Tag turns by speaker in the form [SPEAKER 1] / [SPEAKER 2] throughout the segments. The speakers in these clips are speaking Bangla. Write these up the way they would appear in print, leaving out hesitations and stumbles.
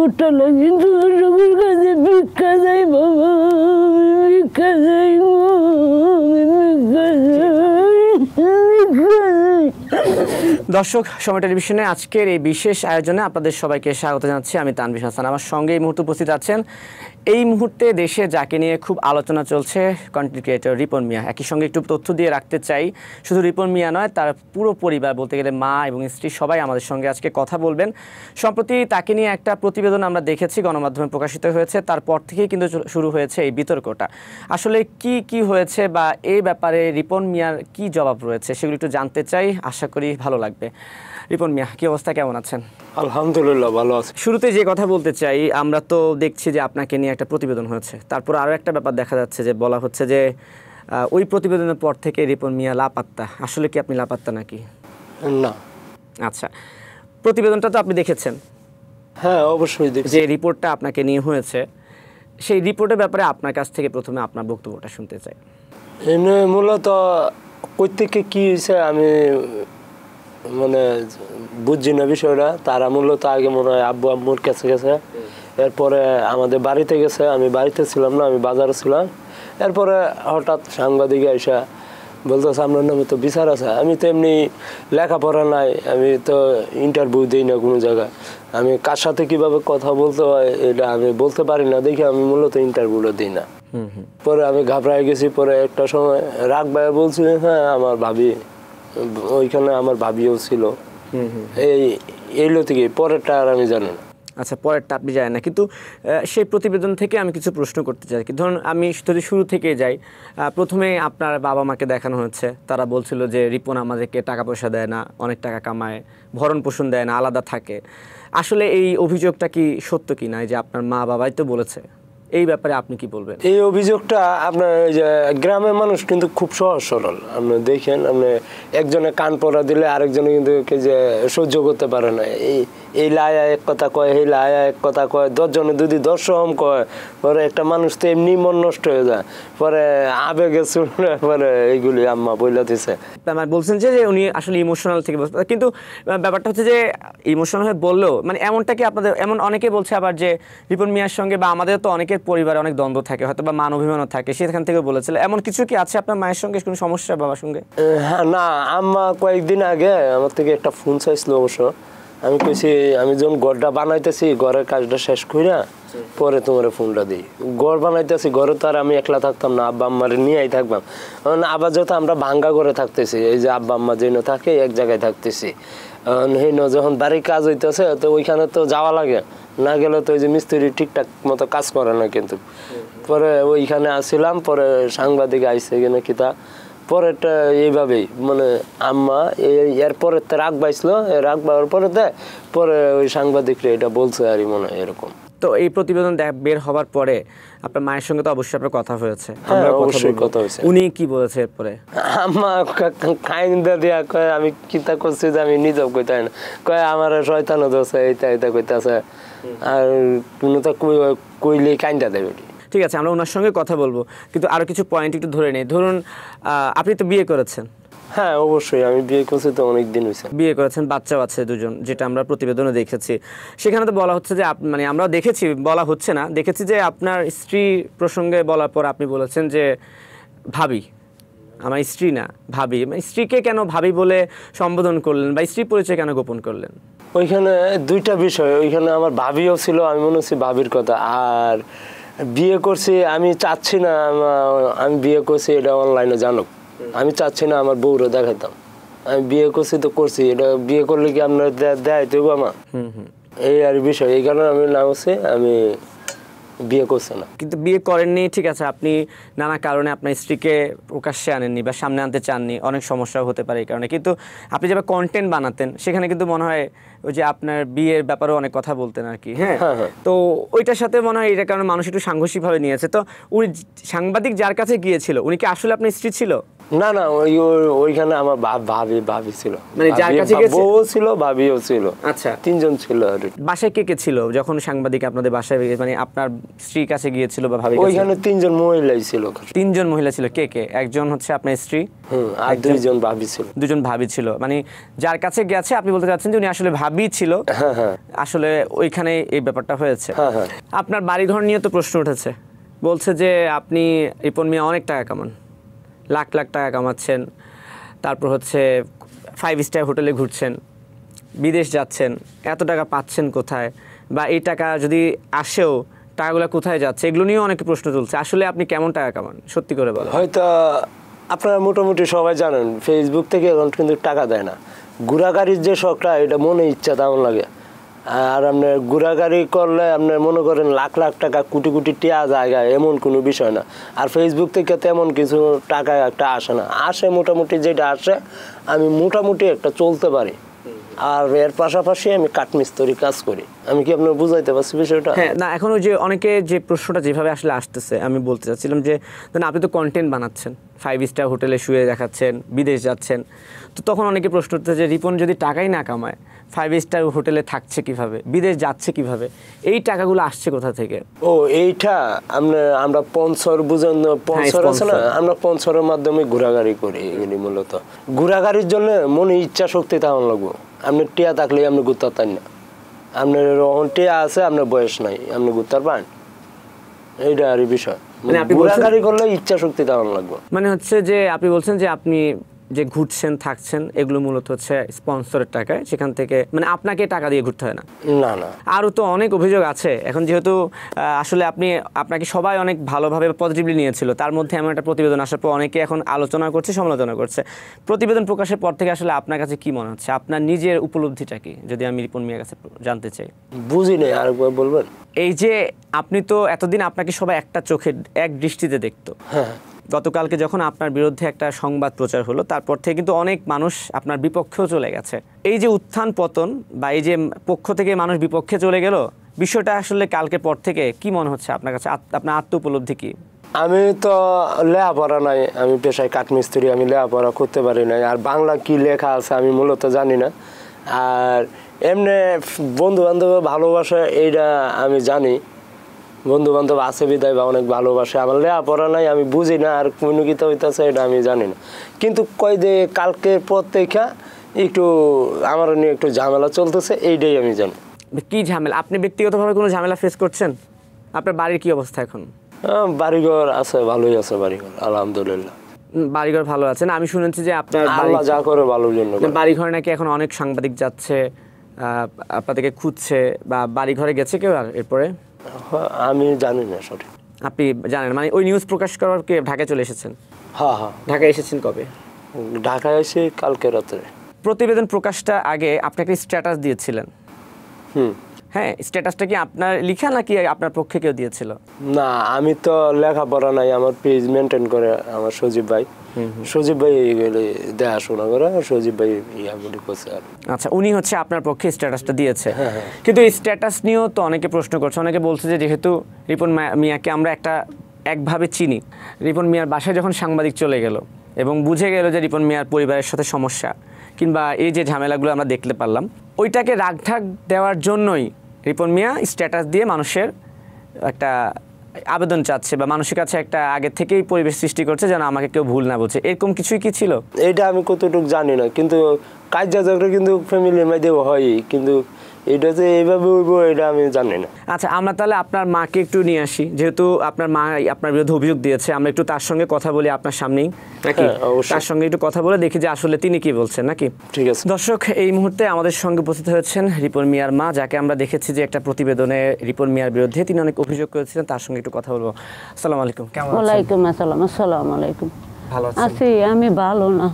[SPEAKER 1] ভুট্টা লাগে তোমার সকল কাছে ভিক্ষা যাই বাবা, ভিক্ষা যাই, ভিক্ষা যাই।
[SPEAKER 2] দর্শক, সময় টেলিভিশনে আজকের এই বিশেষ আয়োজনে আপনাদের সবাইকে স্বাগত জানাচ্ছি। আমি তানভীর হাসান। আমার সঙ্গে এই মুহূর্তে উপস্থিত আছেন এই মুহূর্তে দেশে যাকে নিয়ে খুব আলোচনা চলছে, কন্টেন্ট ক্রিয়েটর রিপন মিয়া। একই সঙ্গে একটু তথ্য দিয়ে রাখতে চাই, শুধু রিপন মিয়া নয়, তার পুরো পরিবার, বলতে গেলে মা এবং স্ত্রী সবাই আমাদের সঙ্গে আজকে কথা বলবেন। সম্প্রতি তাকে নিয়ে একটা প্রতিবেদন আমরা দেখেছি, গণমাধ্যমে প্রকাশিত হয়েছে। তারপর থেকেই কিন্তু শুরু হয়েছে এই বিতর্কটা। আসলে কি হয়েছে বা এই ব্যাপারে রিপন মিয়ার কি জবাব রয়েছে সেগুলো একটু জানতে চাই, আশা করি ভালো লাগবে। রিপন মিয়া, কি অবস্থা, কেমন আছেন?
[SPEAKER 3] আলহামদুলিল্লাহ, ভালো আছে।
[SPEAKER 2] শুরুতে যে কথা বলতে চাই, আমরা তো দেখছি যে আপনাকে নিয়ে একটা প্রতিবেদন হয়েছে, তারপর আরও একটা ব্যাপার দেখা যাচ্ছে যে বলা হচ্ছে যে ওই প্রতিবেদনের পর থেকে রিপন মিয়া লাপাত্তা। আসলে কি আপনি লাপাত্তা নাকি?
[SPEAKER 3] না।
[SPEAKER 2] আচ্ছা, প্রতিবেদনটা তো আপনি দেখেছেন?
[SPEAKER 3] হ্যাঁ, অবশ্যই দেখছি।
[SPEAKER 2] যে রিপোর্টটা আপনাকে নিয়ে হয়েছে, সেই রিপোর্টের ব্যাপারে আপনার কাছ থেকে প্রথমে আপনার বক্তব্যটা শুনতে চাই।
[SPEAKER 3] এনে মূলত কই থেকে কী হয়েছে আমি মানে বুঝছি না বিষয়টা। তারা মূলত আগে মনে হয় আব্বু আম্মুর কাছে গেছে, এরপরে আমাদের বাড়িতে গেছে। আমি বাড়িতে ছিলাম না, আমি বাজারে ছিলাম। এরপরে হঠাৎ সাংবাদিক এসে বলতেছে আপনার নামে তো বিচার আছে। আমি তো এমনি লেখাপড়া নাই, আমি তো ইন্টারভিউ দিই না কোনো জায়গায়। আমি কার সাথে কীভাবে কথা বলতে হয় এটা আমি বলতে পারি না, দেখে আমি মূলত ইন্টারভিউটা দিই না। পরে আমি ঘাবড়ায় গেছি। পরে একটা সময় রাগ ভাই বলছি, হ্যাঁ আমার ভাবি ওইখানে, আমার ভাবিও ছিল। এইলো থেকে পরেরটা আর আমি জানি না।
[SPEAKER 2] আচ্ছা, পরেরটা আপনি জানেন না, কিন্তু সেই প্রতিবেদন থেকে আমি কিছু প্রশ্ন করতে চাই। ধরুন আমি যদি শুরু থেকে যাই, প্রথমে আপনার বাবা মাকে দেখানো হচ্ছে, তারা বলছিল যে রিপন আমাদেরকে টাকা পয়সা দেয় না, অনেক টাকা কামায়, ভরণ পোষণ দেয় না, আলাদা থাকে। আসলে এই অভিযোগটা কি সত্য কি না, যে আপনার মা বাবাই তো বলেছে, এই ব্যাপারে আপনি কি বলবেন?
[SPEAKER 3] এই অভিযোগটা আপনার যে গ্রামের মানুষ কিন্তু খুব সহজ সরল। আপনি দেখেন, আপনি একজনে কান পড়া দিলে আরেকজনে কিন্তু যে সহ্য করতে পারে না। এই লায়া এক কথা কয়, এই লায়া এক কথা কয়, 10 জনে যদি 10 রকম কয়, পরে একটা মানুষ তো এমনি মন নষ্ট হয়ে যায়। পরে আবেগে শুনে পরে এইগুলি আম্মা বইলা দিছে।
[SPEAKER 2] আমার বলছেন যে উনি আসলে ইমোশনাল থেকে, কিন্তু ব্যাপারটা হচ্ছে যে ইমোশনাল হয়ে বললেও মানে এমনটা কি আপনাদের, এমন অনেকে বলছে আবার যে রিপন মিয়ার সঙ্গে বা আমাদের তো অনেকের পরিবারে অনেক দ্বন্দ্ব থাকে, হয়তো বা মান অভিমানও থাকে, সেখান থেকে বলেছিল। এমন কিছু কি আছে আপনার মায়ের সঙ্গে কোনো সমস্যা, বাবার সঙ্গে?
[SPEAKER 3] হ্যাঁ, না, আম্মা কয়েকদিন আগে আমার থেকে একটা ফোন চাইছিল। অবশ্য আমি কইছি আমি যখন ঘরটা বানাইতেছি, ঘরের কাজটা শেষ কইরা পরে তোমার ফোনটা দিই। ঘর বানাইতেছি, ঘরে তো আর আমি একলা থাকতাম না, আব্বা আম্মারে নিয়েই থাকবাম। আবার যত আমরা ভাঙ্গা করে থাকতেছি, এই যে আব্বা আম্মা যেন থাকে এক জায়গায় থাকতেছি, যখন বাড়ির কাজ হইতেছে তো ওইখানে তো যাওয়া লাগে, না গেলে তো ওই যে মিস্ত্রি ঠিকঠাক মতো কাজ করে না। কিন্তু পরে ওইখানে আসছিলাম, পরে সাংবাদিক আইসে কিনা কিতা, পরেরটা এইভাবেই মানে আম্মা এরপরে রাগ বাইছিল, রাগ পাওয়ার পরে পরে ওই সাংবাদিকরা এটা বলছে আর মনে হয় এরকম।
[SPEAKER 2] তো এই প্রতিবেদন বের হবার পরে আপনার মায়ের সঙ্গে তো অবশ্যই আপনার কথা হয়েছে?
[SPEAKER 3] অবশ্যই কথা হয়েছে।
[SPEAKER 2] উনি কি বলেছে এরপরে?
[SPEAKER 3] আম্মা খাইন্দা দিয়া কয় আমি কিতা করছি যে আমি নিজেও কইতে না, কয় আমার শয়তানও দোষে এইটা এটা কইতাছে, আর কোনো তো কইলেই কাইন্দা দেবে।
[SPEAKER 2] ঠিক আছে, আমরা ওনার সঙ্গে কথা বলবো, কিন্তু আরও কিছু পয়েন্ট একটু ধরে নেই। ধরুন আপনি তো বিয়ে করেছেন?
[SPEAKER 3] হ্যাঁ, অবশ্যই আমি বিয়ে করছি, তো অনেক দিন হয়েছে।
[SPEAKER 2] বিয়ে করেছেন, বাচ্চাও আছে 2জন, যেটা আমরা প্রতিবেদনে দেখেছি। সেখানে তো বলা হচ্ছে যে মানে আমরা দেখেছি, বলা হচ্ছে না, দেখেছি যে আপনার স্ত্রী প্রসঙ্গে বলার পর আপনি বলেছেন যে ভাবি, আমার স্ত্রী না ভাবি। স্ত্রীকে কেন ভাবি বলে সম্বোধন করলেন, বা স্ত্রী পরিচয় কেন গোপন করলেন?
[SPEAKER 3] ওইখানে দুইটা বিষয়। ওইখানে আমার ভাবিও ছিল, আমি মনে হচ্ছে ভাবির কথা। আর বিয়ে করছি, আমি চাচ্ছি না আমি বিয়ে করছি এটা অনলাইনে জানুক। আমি চাচ্ছি না আমার বউরা দেখাইতাম। আমি বিয়ে করছি তো করছি, এটা বিয়ে করলে কি আপনার দেয় দেবো আমার? এই আর বিষয়। এই কারণে আমি না হচ্ছে আমি বিয়ে করছে না।
[SPEAKER 2] কিন্তু বিয়ে করেননি, ঠিক আছে, আপনি নানা কারণে আপনার স্ত্রীকে প্রকাশ্যে আনেননি বা সামনে আনতে চাননি, অনেক সমস্যা হতে পারে এই কারণে। কিন্তু আপনি যেভাবে কন্টেন্ট বানাতেন সেখানে কিন্তু মনে হয় ওই যে আপনার বিয়ের ব্যাপারেও অনেক কথা বলতেন আর কি। হ্যাঁ, তো ওইটার সাথে মনে হয় এটার কারণে মানুষ একটু সাংঘর্ষিকভাবে নিয়েছে। তো উনি সাংবাদিক যার কাছে গিয়েছিল, উনি কি আসলে আপনার স্ত্রী ছিল?
[SPEAKER 3] না না ওইখানে আমার ভাবি ছিল,
[SPEAKER 2] মানে যার কাছে গেছে
[SPEAKER 3] বউ ছিল, ভাবিও ছিল।
[SPEAKER 2] আচ্ছা,
[SPEAKER 3] 3 জন ছিল আর কি।
[SPEAKER 2] বাসায় কে কে ছিল যখন সাংবাদিক আপনাদের বাসায়, মানে আপনার স্ত্রীর কাছে গিয়েছিল বা ভাবি?
[SPEAKER 3] ওইখানে 3 জন মহিলাই ছিল।
[SPEAKER 2] 3 জন মহিলা ছিল, কে কে? একজন হচ্ছে আপনার স্ত্রী,
[SPEAKER 3] আর 2 জন ভাবি ছিল।
[SPEAKER 2] 2 জন ভাবি ছিল, মানে যার কাছে গেছে আপনি বলতে চাচ্ছেন যে উনি আসলে ভাবি ছিল।
[SPEAKER 3] হ্যাঁ,
[SPEAKER 2] আসলে ওইখানে এই ব্যাপারটা হয়েছে।
[SPEAKER 3] হ্যাঁ।
[SPEAKER 2] আপনার বাড়িঘর নিয়ে তো প্রশ্ন উঠেছে, বলছে যে আপনি রিপন মিয়া অনেক টাকা কামান, লাখ লাখ টাকা কামাচ্ছেন, তারপর হচ্ছে 5 স্টার হোটেলে ঘুরছেন, বিদেশ যাচ্ছেন, এত টাকা পাচ্ছেন কোথায়, বা এই টাকা যদি আসেও টাকাগুলো কোথায় যাচ্ছে, এগুলো নিয়েও অনেকে প্রশ্ন তুলছে। আসলে আপনি কেমন টাকা কামান সত্যি করে বলেন?
[SPEAKER 3] হয়তো আপনারা মোটামুটি সবাই জানেন ফেসবুক থেকে এখন কিন্তু টাকা দেয় না। ঘোরাগাড়ির যে শখটা, এটা মনে ইচ্ছা তেমন লাগে। আর আপনার ঘোরাগাড়ি করলে আপনার মনে করেন লাখ লাখ টাকা, কোটি কোটি টাকা জায়গায়, এমন কোনো বিষয় না। আর ফেসবুক থেকে তেমন কিছু টাকা একটা আসে না, আসে মোটামুটি যেটা আসে আমি মোটামুটি একটা চলতে পারি। আর এর পাশাপাশি আমি কাঠমিস্ত্রি কাজ করি। আমি কি আপনার বুঝাইতে পারছি বিষয়টা?
[SPEAKER 2] হ্যাঁ, না এখন ওই যে অনেকে যে প্রশ্নটা যেভাবে আসলে আসতেছে, আমি বলতে চাচ্ছিলাম যে আপনি তো কন্টেন্ট বানাচ্ছেন, 5 স্টার হোটেলে শুয়ে দেখাচ্ছেন, বিদেশ যাচ্ছেন, তো তখন অনেকে প্রশ্ন উঠছে যে রিপন যদি টাকাই না কামায় 5 স্টার হোটেলে থাকছে কিভাবে, বিদেশ যাচ্ছে কিভাবে, এই টাকাগুলো আসছে কোথা থেকে?
[SPEAKER 3] ও এইটা আমরা স্পন্সর বুঝেন, স্পন্সর আছে না, আমরা স্পন্সরের মাধ্যমে ঘোরাগাড়ি করি। এগুলি মূলত ঘোরাগাড়ির জন্য মনে ইচ্ছা শক্তি তেমন লাগবো। আপনি টিয়া থাকলে আপনি ঘুরতে পারেন না, আপনার রহন টিয়া আছে, আপনার বয়স নাই, আপনি ঘুরতে পারেন, এইটা আর বিষয়। মানে ঘোরাগাড়ি করলে ইচ্ছা শক্তি তেমন লাগবে।
[SPEAKER 2] মানে হচ্ছে যে আপনি বলছেন যে আপনি যে ঘুরছেন থাকছেন এগুলো মূলত হচ্ছে স্পন্সরের টাকায়, সেখান থেকে মানে আপনাকে টাকা দিয়ে ঘুরতে হয় না?
[SPEAKER 3] না না,
[SPEAKER 2] আরও তো অনেক অভিযোগ আছে এখন, যেহেতু আসলে আপনাকে সবাই অনেক ভালোভাবে পজিটিভলি নিয়েছিল, তার মধ্যে এমন একটা প্রতিবেদন আসার পর অনেকে এখন আলোচনা করছে, সমালোচনা করছে। প্রতিবেদন প্রকাশের পর থেকে আসলে আপনার কাছে কি মনে হচ্ছে, আপনার নিজের উপলব্ধিটা কি, যদি আমি রিপন মিয়ার কাছে জানতে চাই?
[SPEAKER 3] বুঝি নাই, আরেকবার বলবেন।
[SPEAKER 2] এই যে আপনি তো এতদিন আপনাকে সবাই একটা চোখে এক দৃষ্টিতে দেখতো,
[SPEAKER 3] হ্যাঁ,
[SPEAKER 2] গতকালকে যখন আপনার বিরুদ্ধে একটা সংবাদ প্রচার হলো তারপর থেকে কিন্তু অনেক মানুষ আপনার বিপক্ষেও চলে গেছে। এই যে উত্থান পতন বা এই যে পক্ষ থেকে মানুষ বিপক্ষে চলে গেল, বিষয়টা আসলে কালকের পর থেকে কি মনে হচ্ছে আপনার কাছে, আপনার আত্ম উপলব্ধি কি?
[SPEAKER 3] আমি তো লেখাপড়া নাই, আমি পেশায় কাঠমিস্ত্রি, আমি লেখাপড়া করতে পারি নাই। আর বাংলা কি লেখা আছে আমি মূলত জানি না। আর এমনি বন্ধু বান্ধব ভালোবাসা এইটা আমি জানি, বন্ধু বান্ধব আছে বিদায় বা অনেক ভালোবাসে। আমার লেখাপড়া নাই, আমি বুঝি না আর কোনো গীতা হইতেছে এটা আমি জানি না। কিন্তু কয় যে কালকের পর থেকে একটু আমার নিয়ে একটু ঝামেলা চলতেছে, এইটাই আমি জানি।
[SPEAKER 2] কি ঝামেলা? আপনি ব্যক্তিগতভাবে কোনো ঝামেলা ফেস করছেন? আপনার বাড়ির কি অবস্থা এখন?
[SPEAKER 3] বাড়িঘর আছে, ভালোই আছে বাড়িঘর, আলহামদুলিল্লাহ।
[SPEAKER 2] বাড়িঘর ভালো আছে না? আমি শুনেছি যে আপনার
[SPEAKER 3] আল্লাহ যা করে ভালোর জন্য।
[SPEAKER 2] বাড়িঘরে নাকি এখন অনেক সাংবাদিক যাচ্ছে, আপনাদেরকে খুঁজছে, বা বাড়িঘরে গেছে কেউ? আর এরপরে
[SPEAKER 3] আমি জানি না সঠিক।
[SPEAKER 2] আপনি জানেন মানে ওই নিউজ প্রকাশ করার কে ঢাকায় চলে এসেছেন?
[SPEAKER 3] হ্যাঁ হ্যাঁ,
[SPEAKER 2] ঢাকায় এসেছেন কবে?
[SPEAKER 3] ঢাকায় এসে কালকে রাত্রে।
[SPEAKER 2] প্রতিবেদন প্রকাশটা আগে আপনি একটা স্ট্যাটাস দিয়েছিলেন, হ্যাঁ, স্ট্যাটাসটা কি আপনার লিখা নাকি আপনার পক্ষে কেউ দিয়েছিল?
[SPEAKER 3] না, আমি তো লেখাপড়া নাই, আমার পেজ মেনটেন করে আমার সজীব ভাই। সজীব ভাই দেখাশোনা করে, সজীব ভাই ইয়াগুলি করছে।
[SPEAKER 2] আচ্ছা, উনি হচ্ছে আপনার পক্ষে স্ট্যাটাসটা দিয়েছে। কিন্তু এই স্ট্যাটাস নিয়েও তো অনেকে প্রশ্ন করছে, অনেকে বলছে যে যেহেতু রিপন মিয়াকে আমরা একভাবে চিনি, রিপন মিয়ার বাসায় যখন সাংবাদিক চলে গেল এবং বুঝে গেল যে রিপন মিয়ার পরিবারের সাথে সমস্যা কিংবা এই যে ঝামেলাগুলো আমরা দেখতে পারলাম, ওইটাকে রাগঢাক দেওয়ার জন্যই রিপন মিয়া স্ট্যাটাস দিয়ে মানুষের একটা আবেদন চাচ্ছে বা মানুষের কাছে একটা আগে থেকেই পরিবেশ সৃষ্টি করছে যেন আমাকে কেউ ভুল না বলছে, এরকম কিছুই কি ছিল?
[SPEAKER 3] এইটা আমি কতটুকু জানি না, কিন্তু কাজ ঝগড়া কিন্তু ফ্যামিলির মধ্যে হয়, কিন্তু এটা যে এইভাবে হইব এটা আমি জানি না।
[SPEAKER 2] আচ্ছা, আমরা তাহলে আপনার মাকে একটু নিয়ে আসি, যেহেতু আপনার মা আপনার বিরুদ্ধে অভিযোগ দিয়েছে, আমরা একটু তার সঙ্গে কথা বলি আপনার সামনেই নাকি? তার সঙ্গে একটু কথা বলে দেখি যে আসলে তিনি কি বলছেন নাকি?
[SPEAKER 3] ঠিক আছে।
[SPEAKER 2] দর্শক, এই মুহূর্তে আমাদের সঙ্গে উপস্থিত হয়েছেন রিপন মিয়ার মা, যাকে আমরা দেখেছি যে একটা প্রতিবেদনে রিপন মিয়ার বিরুদ্ধে তিনি অনেক অভিযোগ করেছিলেন, তার সঙ্গে একটু কথা বলবো। আসসালামু আলাইকুম। কেমন আছেন?
[SPEAKER 1] ওয়ালাইকুম আসসালাম। আসসালামু আলাইকুম।
[SPEAKER 2] ভালো আছেন?
[SPEAKER 1] আছি, আমি ভালো না।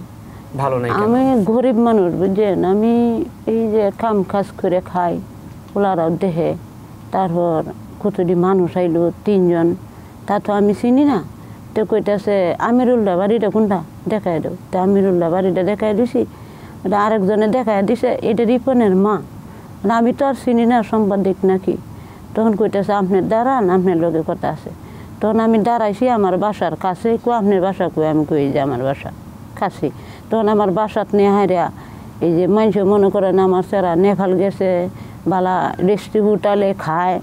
[SPEAKER 2] ভালো নাই?
[SPEAKER 1] আমি গরিব মানুষ, বুঝছেন, আমি এই যে কাম কাজ করে খাই, ওলারাও দেখে, তারপর কতটি মানুষ আইলো 3 জন, তা তো আমি চিনি না। তো কইতাছে আমিরুল্লাহ বাড়িটা কোনটা দেখাই দাও, তো আমিরুল্লাহ বাড়িটা দেখাই দিছি, এটা আরেকজনে দেখাই দিছে, এটা রিপনের মা। আমি তো আর চিনি না সাংবাদিক নাকি। তখন কইতাছে আপনার দাঁড়ান, আপনার লোকের কথা আছে। তখন আমি দাঁড়াইছি আমার বাসার কাছে, আপনার বাসা কই? আমি কই যে আমার বাসা। খাসি। তখন আমার বাসাত নিয়ে হারিয়া এই যে মানুষ মনে করেন আমার সেরা নেপাল গেছে বালা রেস্টি হোটেলে খায়,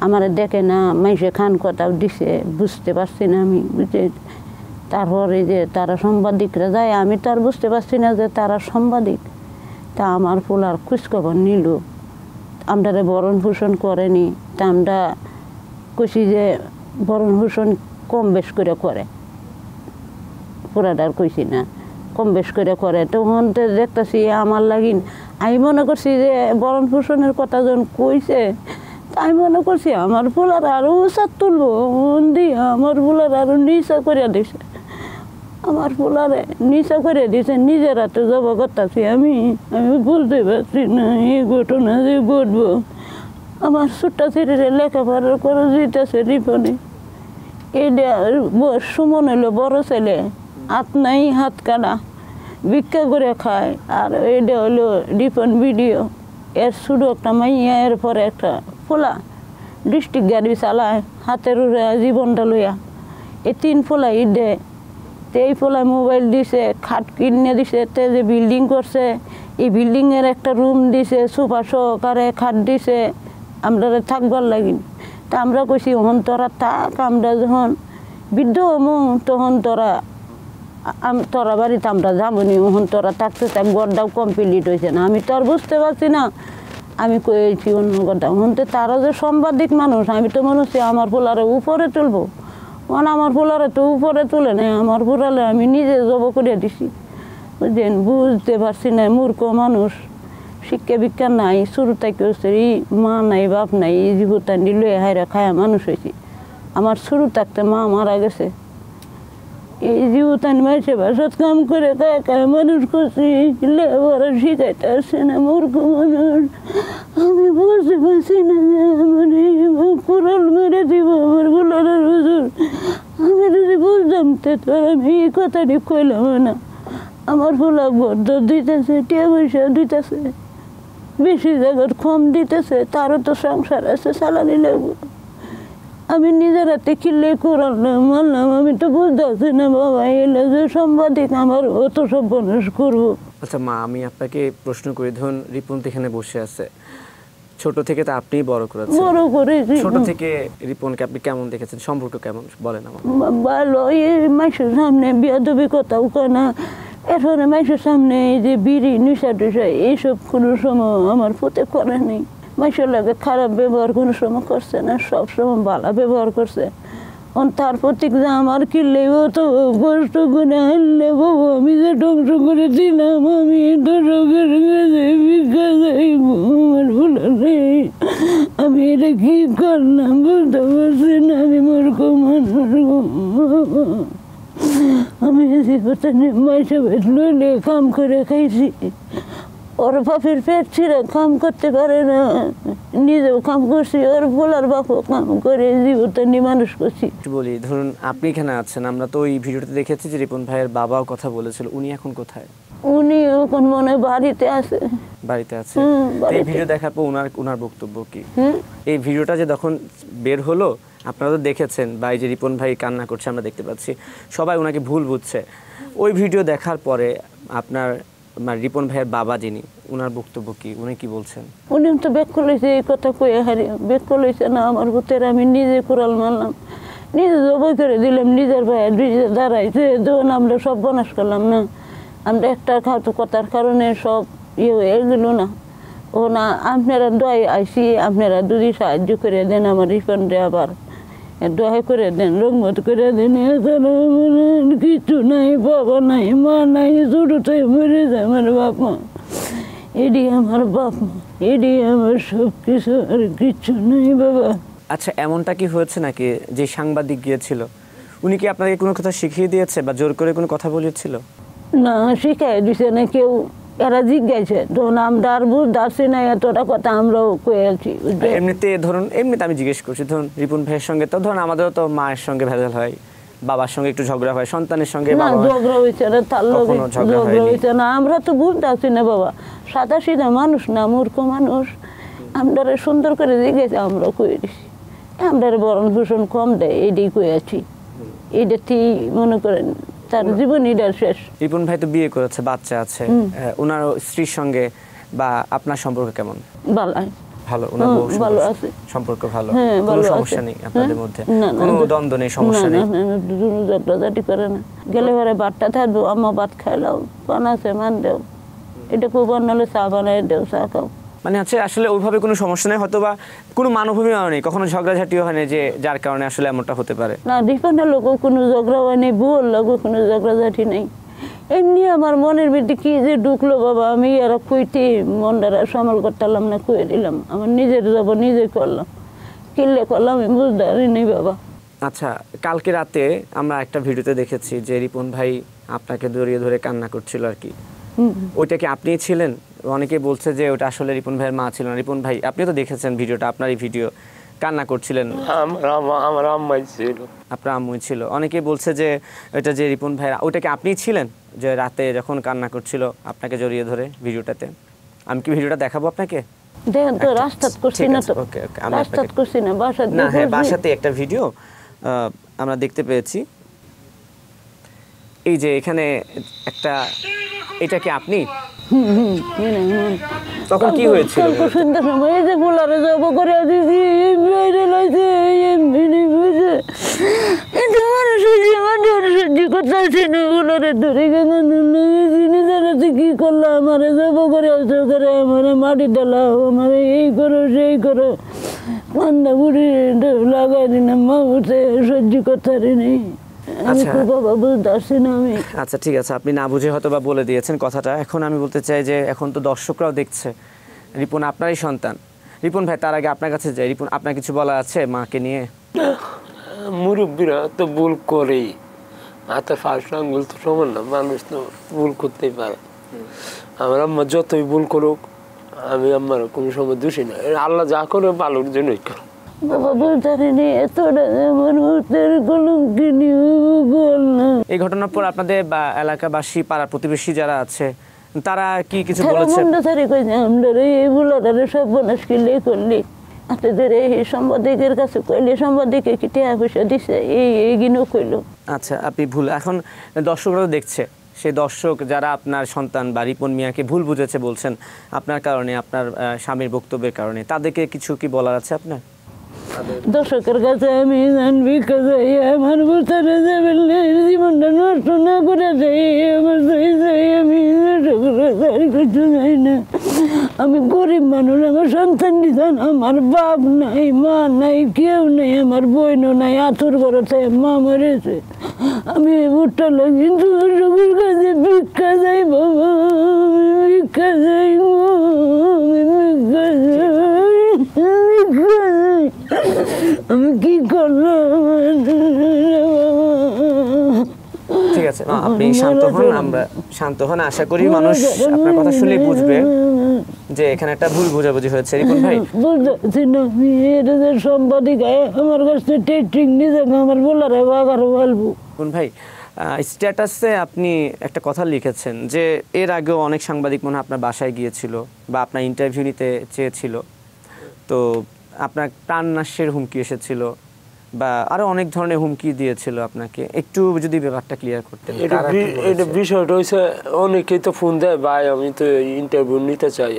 [SPEAKER 1] আমার দেখে না, মানুষে খান কথাও দিছে, বুঝতে পারছি না আমি, বুঝে। তারপর এই যে তারা সাংবাদিকরা যায়, আমি তো আর বুঝতে পারছি না যে তারা সাংবাদিক। তা আমার পোলার খোঁজখবর নিল, আমরা বরণ পোষণ করেনি। তা আমরা কইছি যে বরণ পোষণ কম বেশ করে পুরাটার কইছি না, কম বেশ করে। তখন তো দেখতেছি আমার লাগিন, আমি মনে করছি যে বরণ পোষণের কথা যখন কইছে, তাই মনে করছি আমার পোলার আরো উঁচা তুলবো, দিয়ে আমার পোলার আরো নিচা করে দিছে, আমার পোলারে নিচা করে দিছে। নিজের হাতে জবা করতেছি আমি বলতে পারছি না এই ঘটনা যে ঘটবো। আমার ছোট্টা ছেলেরে লেখাপড়া করে যেতেছে রিপনে, এইটা সুমন হইলো বড় ছেলে, হাত নাই হাত কাটা, ভিক্ষা করে খায়। আর এইটা হলো রিপন ভিডিও, এর শুরু একটা মাইয়া, এরপরে একটা পোলা ডিস্ট্রিক্ট গাড়ি চালায় হাতের উড়ে জীবনটা লইয়া। এই 3 পোলা ঈদে, এই পোলা মোবাইল দিছে, খাট কিনে দিছে, তে যে বিল্ডিং করছে, এই বিল্ডিংয়ের একটা রুম দিছে, সোফা সহকারে খাট দিছে আমরা থাকবার লাগিন। তা আমরা কইছি ওহন তোরা থাক, আমরা যখন বৃদ্ধ হমু তখন তোরা বাড়িতে আমরা যাবনি, ওহন তোরা থাকতে থাক, গড়টাও কমপ্লিট হয়েছে না। আমি তো আর বুঝতে পারছি না, আমি কয়েছি অন্য কথা। ওহন তো তারা যে সাংবাদিক মানুষ, আমি তো মনে হচ্ছে আমার পোলারে উপরে তুলবো, মানে আমার পোলারে তো উপরে তুলে নেই, আমার পোলারে আমি নিজে জব করে দিছি, বুঝলেন। বুঝতে পারছি না, মূর্খ মানুষ, শিক্ষা বিজ্ঞান নাই, শুরু থেকে হচ্ছে মা নাই বাপ নাই, এই জীবতান্ডি লয়ে হাইরা খায়া মানুষ হয়েছি। আমার শুরু থাকতে মা মারা গেছে, এই জীবতান মাসে বাসাত কাম করে খায় খায় মানুষ করছি, লেখাপড়া শিখাইতে আসছে না, মূর্খ মানুষ। আমি বুঝতে পারছি না যে আমার কুড়াল মেরে দিব আমার বোলারের হুজুর। আমি যদি বুঝতাম তো আমি এই কথাটি কইলাম না। আমার পোলা বদ্ধ দিতেছে, টিয়া পয়সা দিতেছে, বেশি জায়গার কম দিতেছে, তারও তো সংসার আছে, চালানি লাগবে। আমি নিজের হাতে কিনলে করালাম মানলাম, আমি তো বুঝতে পারছি না বাবা, এলে যে সাংবাদিক আমার অত সব বনস করবো।
[SPEAKER 2] আচ্ছা মা, আমি আপনাকে প্রশ্ন করি, ধরুন রিপন তো এখানে বসে আছে, ছোট থেকে তো আপনি বড় করেছেন,
[SPEAKER 1] বড় করেছি।
[SPEAKER 2] ছোট থেকে রিপনকে আপনি কেমন দেখেছেন, সম্পর্ক কেমন বলেন আমার?
[SPEAKER 1] ভালো, এই মাসের সামনে বিয়াদবি কথাও কয় না, এরপরে মাসের সামনে এই যে বিড়ি নিশা টুসা এইসব কোনো সময় আমার পুঁতে করে নেই। মাসের লাগে খারাপ ব্যবহার কোনো সময় করছে না, সব সময় ভালো ব্যবহার করছে। তার প্রতীক যে আমার কিনলে তো কষ্ট করে আনলে বাবু, আমি যে ধ্বংস করে দিলাম, আমি দর্শকের কাছে ভিক্ষা যাইব, আমার ভুল নেই, আমি এটা কি করলাম বুঝতে পারছি না, আমি মূর্খ মানুষ। আমি মাইসে লইলে কাম করে খাইছি, ওর বাপের পেট ছিঁড়ে কাম করতে পারে না, নিজেও কাম করছি, ওর বলার বাপও কাম করে জীবতানি মানুষ করছি।
[SPEAKER 2] বলি, ধরুন আপনি এখানে আছেন, আমরা তো ওই ভিডিওতে দেখেছি যে রিপন ভাইয়ের বাবাও কথা বলেছিল, উনি এখন কোথায়?
[SPEAKER 1] উনি এখন মনে হয় বাড়িতে আছে।
[SPEAKER 2] বাড়িতে আছে। এই ভিডিও দেখার পর ওনার বক্তব্য কি? এই ভিডিওটা যে তখন বের হলো, আপনারা তো দেখেছেন, বা এই যে রিপন ভাই কান্না করছে আমরা দেখতে পাচ্ছি, সবাই ওনাকে ভুল বুঝছে। ওই ভিডিও দেখার পরে আপনার রিপন ভাইয়ের বাবা যিনি, ওনার বক্তব্য কি, উনি কি বলছেন?
[SPEAKER 1] উনি তো বেক লইছে, এই কথা কয়ে হারিয়ে বেক লইছে না, আমার ভূতের আমি নিজে কোরাল মারলাম, নিজে জবই করে দিলাম, নিজের ভাইয়ের নিজে দাঁড়াইছে, যখন আমরা সব বনাশ করলাম না, আমরা একটা কথার কারণে সব ইয়ে হয়ে গেল না। ও না, আপনারা দোয়াই আইসি, আপনারা যদি সাহায্য করে দেন আমার রিফান্ডে, আবার দোয়া করে দেন, রংমত করে দেন। কিছু নাই, বাবা নাই, মা নাই, ছোটটাই মরে যায় আমার বাপ মা, এডি আমার বাপ মা, এডি আমার সব কিছু, আর কিচ্ছু নাই বাবা।
[SPEAKER 2] আচ্ছা, এমনটা কি হয়েছে নাকি যে সাংবাদিক গিয়েছিল, উনি কি আপনাকে কোনো কথা শিখিয়ে দিয়েছে বা জোর করে কোনো কথা বলেছিল?
[SPEAKER 1] না, শিখাই দিছে না কেউ, এরা জিজ্ঞাসা, তখন আমরা আর বুঝতে পারছি না, এতটা কথা আমরাও কয়েছি।
[SPEAKER 2] এমনিতে ধরুন, এমনিতে আমি জিজ্ঞেস করছি, ধরুন রিপন ভাইয়ের সঙ্গে তো ধরুন আমাদেরও তো মায়ের সঙ্গে ভেজাল হয়, বাবার সঙ্গে একটু ঝগড়া হয়, সন্তানের সঙ্গে
[SPEAKER 1] ঝগড়া হয়েছে না, তার লোক ঝগড়া হয়েছে না, আমরা তো বুঝতে পারছি না বাবা, সাদা সিধা মানুষ না, মূর্খ মানুষ। আমরা সুন্দর করে জিজ্ঞেস আমরা কয়ে দিছি, আমরা বরণ ভূষণ কম দেয়, এইটাই কয়েছি, এইটাতেই মনে করেন তার জীবনীটা শেষ।
[SPEAKER 2] রিপন ভাই তো বিয়ে করেছে, বাচ্চা আছে, ওনার স্ত্রীর সঙ্গে বা আপনার সম্পর্ক কেমন? ভালো, ওনার বউ
[SPEAKER 1] ভালো আছে,
[SPEAKER 2] সম্পর্ক ভালো,
[SPEAKER 1] হ্যাঁ,
[SPEAKER 2] কোনো
[SPEAKER 1] ভালো
[SPEAKER 2] সমস্যা
[SPEAKER 1] আছে।
[SPEAKER 2] নেই আপনাদের মধ্যে,
[SPEAKER 1] না, না,
[SPEAKER 2] কোনো দ্বন্দ্ব নেই, সমস্যা নেই?
[SPEAKER 1] ঝগড়াঝাটি করে না। গেলে পরে ভাতটা থাকবো, আম্মা ভাত খাইলাও, পান আছে মান দেও, এটা খুব বানালে চা বানাই দেও, চা খাও।
[SPEAKER 2] মানে হচ্ছে আসলে ওইভাবে কোনো সমস্যা নেই, হয়তো বা কোনো মানভূমিও নেই, কখনো ঝগড়াঝাটিও হয় না যে যার কারণে আসলে এমনটা হতে পারে?
[SPEAKER 1] না, রিপনের লোকও কোনো ঝগড়া হয় নেই, বউর লোকও কোনো ঝগড়াঝাটি নেই। এমনি আমার মনের ভিতরে কি যে ঢুকলো বাবা, আমি আর কইতে মনটা সামাল করতাম না, কয়ে দিলাম আমার নিজের যাব নিজে করলাম, কিনলে করলাম, আমি বুঝতে পারিনি বাবা।
[SPEAKER 2] আচ্ছা, কালকে রাতে আমরা একটা ভিডিওতে দেখেছি যে রিপন ভাই আপনাকে জড়িয়ে ধরে কান্না করছিল আর কি, ওইটা কি আপনিই ছিলেন? অনেকে বলছে যে ওটা আসলে রিপন ভাইয়ের মা ছিল না। রিপন ভাই, আপনি তো দেখেছেন ভিডিওটা, আপনারই ভিডিও, কান্না করছিলেন।
[SPEAKER 3] আমার আম্মাই ছিল।
[SPEAKER 2] আপনার আম্মুই ছিল। অনেকে বলছে যে এটা যে রিপন ভাই, ওটা কি আপনিই ছিলেন যে রাতে যখন কান্না করছিল আপনাকে জড়িয়ে ধরে ভিডিওটাতে? আমি কি ভিডিওটা দেখাবো আপনাকে?
[SPEAKER 1] দেখেন তো, রাস্তাত করছি না তো,
[SPEAKER 2] ওকে ওকে,
[SPEAKER 1] রাস্তাত করছি না, বাসাতে।
[SPEAKER 2] না হ্যাঁ, বাসাতে একটা ভিডিও আমরা দেখতে পেয়েছি। এই যে এখানে একটা, এটা কি আপনি? তখন কি হয়েছিল?
[SPEAKER 1] সুন্দর সময় এই যে গোলারে যাব করে দিছি, বাইরে লাইছে এমনি বুঝে, এটা মানুষ সহ্য করতে না, গোলারে ধরে গেল নিজের কি করলো, আমারে যাব করে করে আমার মাটি ডালাও, আমার এই করো সেই করো, কান্দা বুড়ি লাগাই দিলাম, মা উঠে সহ্য করতে পারিনি।
[SPEAKER 2] আচ্ছা ঠিক আছে, আপনি না বুঝে হয়তো বা বলে দিয়েছেন কথাটা। এখন আমি বলতে চাই যে এখন তো দর্শকরাও দেখছে, রিপন আপনারই সন্তান। রিপন ভাই, তার আগে আপনার কাছে যাই, রিপন আপনার কিছু বলা আছে মাকে নিয়ে?
[SPEAKER 3] মুরব্বীরা তো ভুল করেই, হাতের ফার্স্ট আঙ্গুল তো সমান না, মানুষ তো ভুল করতেই পারে। আমার আম্মা যতই ভুল করুক, আমি আম্মার কোনো সময় দোষী না, আল্লাহ যা করে ভালোর জন্যই করে।
[SPEAKER 1] বাবা বলতে পারিনি, এতটা
[SPEAKER 2] এই ঘটনার পর আপনাদের বা এলাকাবাসী, পাড়া প্রতিবেশী যারা আছে, তারা কি কিছু বলেছে?
[SPEAKER 1] সাংবাদিকের কাছে কইলে সাংবাদিকে কি টাকা পয়সা দিছে, এইগুলো কইলো।
[SPEAKER 2] আচ্ছা, আপনি ভুল, এখন দর্শকরাও দেখছে, সেই দর্শক যারা আপনার সন্তান বা রিপন মিয়াকে ভুল বুঝেছে বলছেন আপনার কারণে, আপনার স্বামীর বক্তব্যের কারণে, তাদেরকে কিছু কি বলার আছে আপনার?
[SPEAKER 1] দর্শকের কাছে আমি জানবি কাজাই আমার বোতারে যাবেন, জীবনটা নষ্ট না করে যাই, আমার আমি কিছু যাই না। আমি গরিব মানুষ, আমার সন্তান নিধান, আমার বাপ নাই, মা নাই, কেউ নেই, আমার বোনও নাই, আতুর ঘরেছে, মা মরেছে। আমি উঠটা লাগি দর্শকের কাছে ভিক্ষা যাই বাবা, ভিক্ষা যাই, ভিক্ষা যাই, আমি কি করলাম?
[SPEAKER 2] ঠিক আছে, আপনি শান্ত হন, আমরা শান্ত হন। আশা করি মানুষ আপনার কথা শুনে বুঝবে যে এখানে একটা ভুল বোঝাবুঝি হয়েছে। রিপন ভাই,
[SPEAKER 1] বুঝতে না, সাংবাদিক আমার কাছে টেস্টিং নিজে আমার বলারে বাগারও বলবো।
[SPEAKER 2] রিপন ভাই, স্ট্যাটাসে আপনি একটা কথা লিখেছেন যে এর আগেও অনেক সাংবাদিক মনে হয় আপনার বাসায় গিয়েছিল বা আপনার ইন্টারভিউ নিতে চেয়েছিল, তো আপনার প্রাণনাশের হুমকি এসেছিল বা আরো অনেক ধরনের হুমকি দিয়েছিল আপনাকে, একটু যদি ব্যাপারটা ক্লিয়ার করতেন।
[SPEAKER 3] এটা বিষয়টা হয়েছে, অনেকেই তো ফোন দেয়, ভাই আমি তো ইন্টারভিউ নিতে চাই,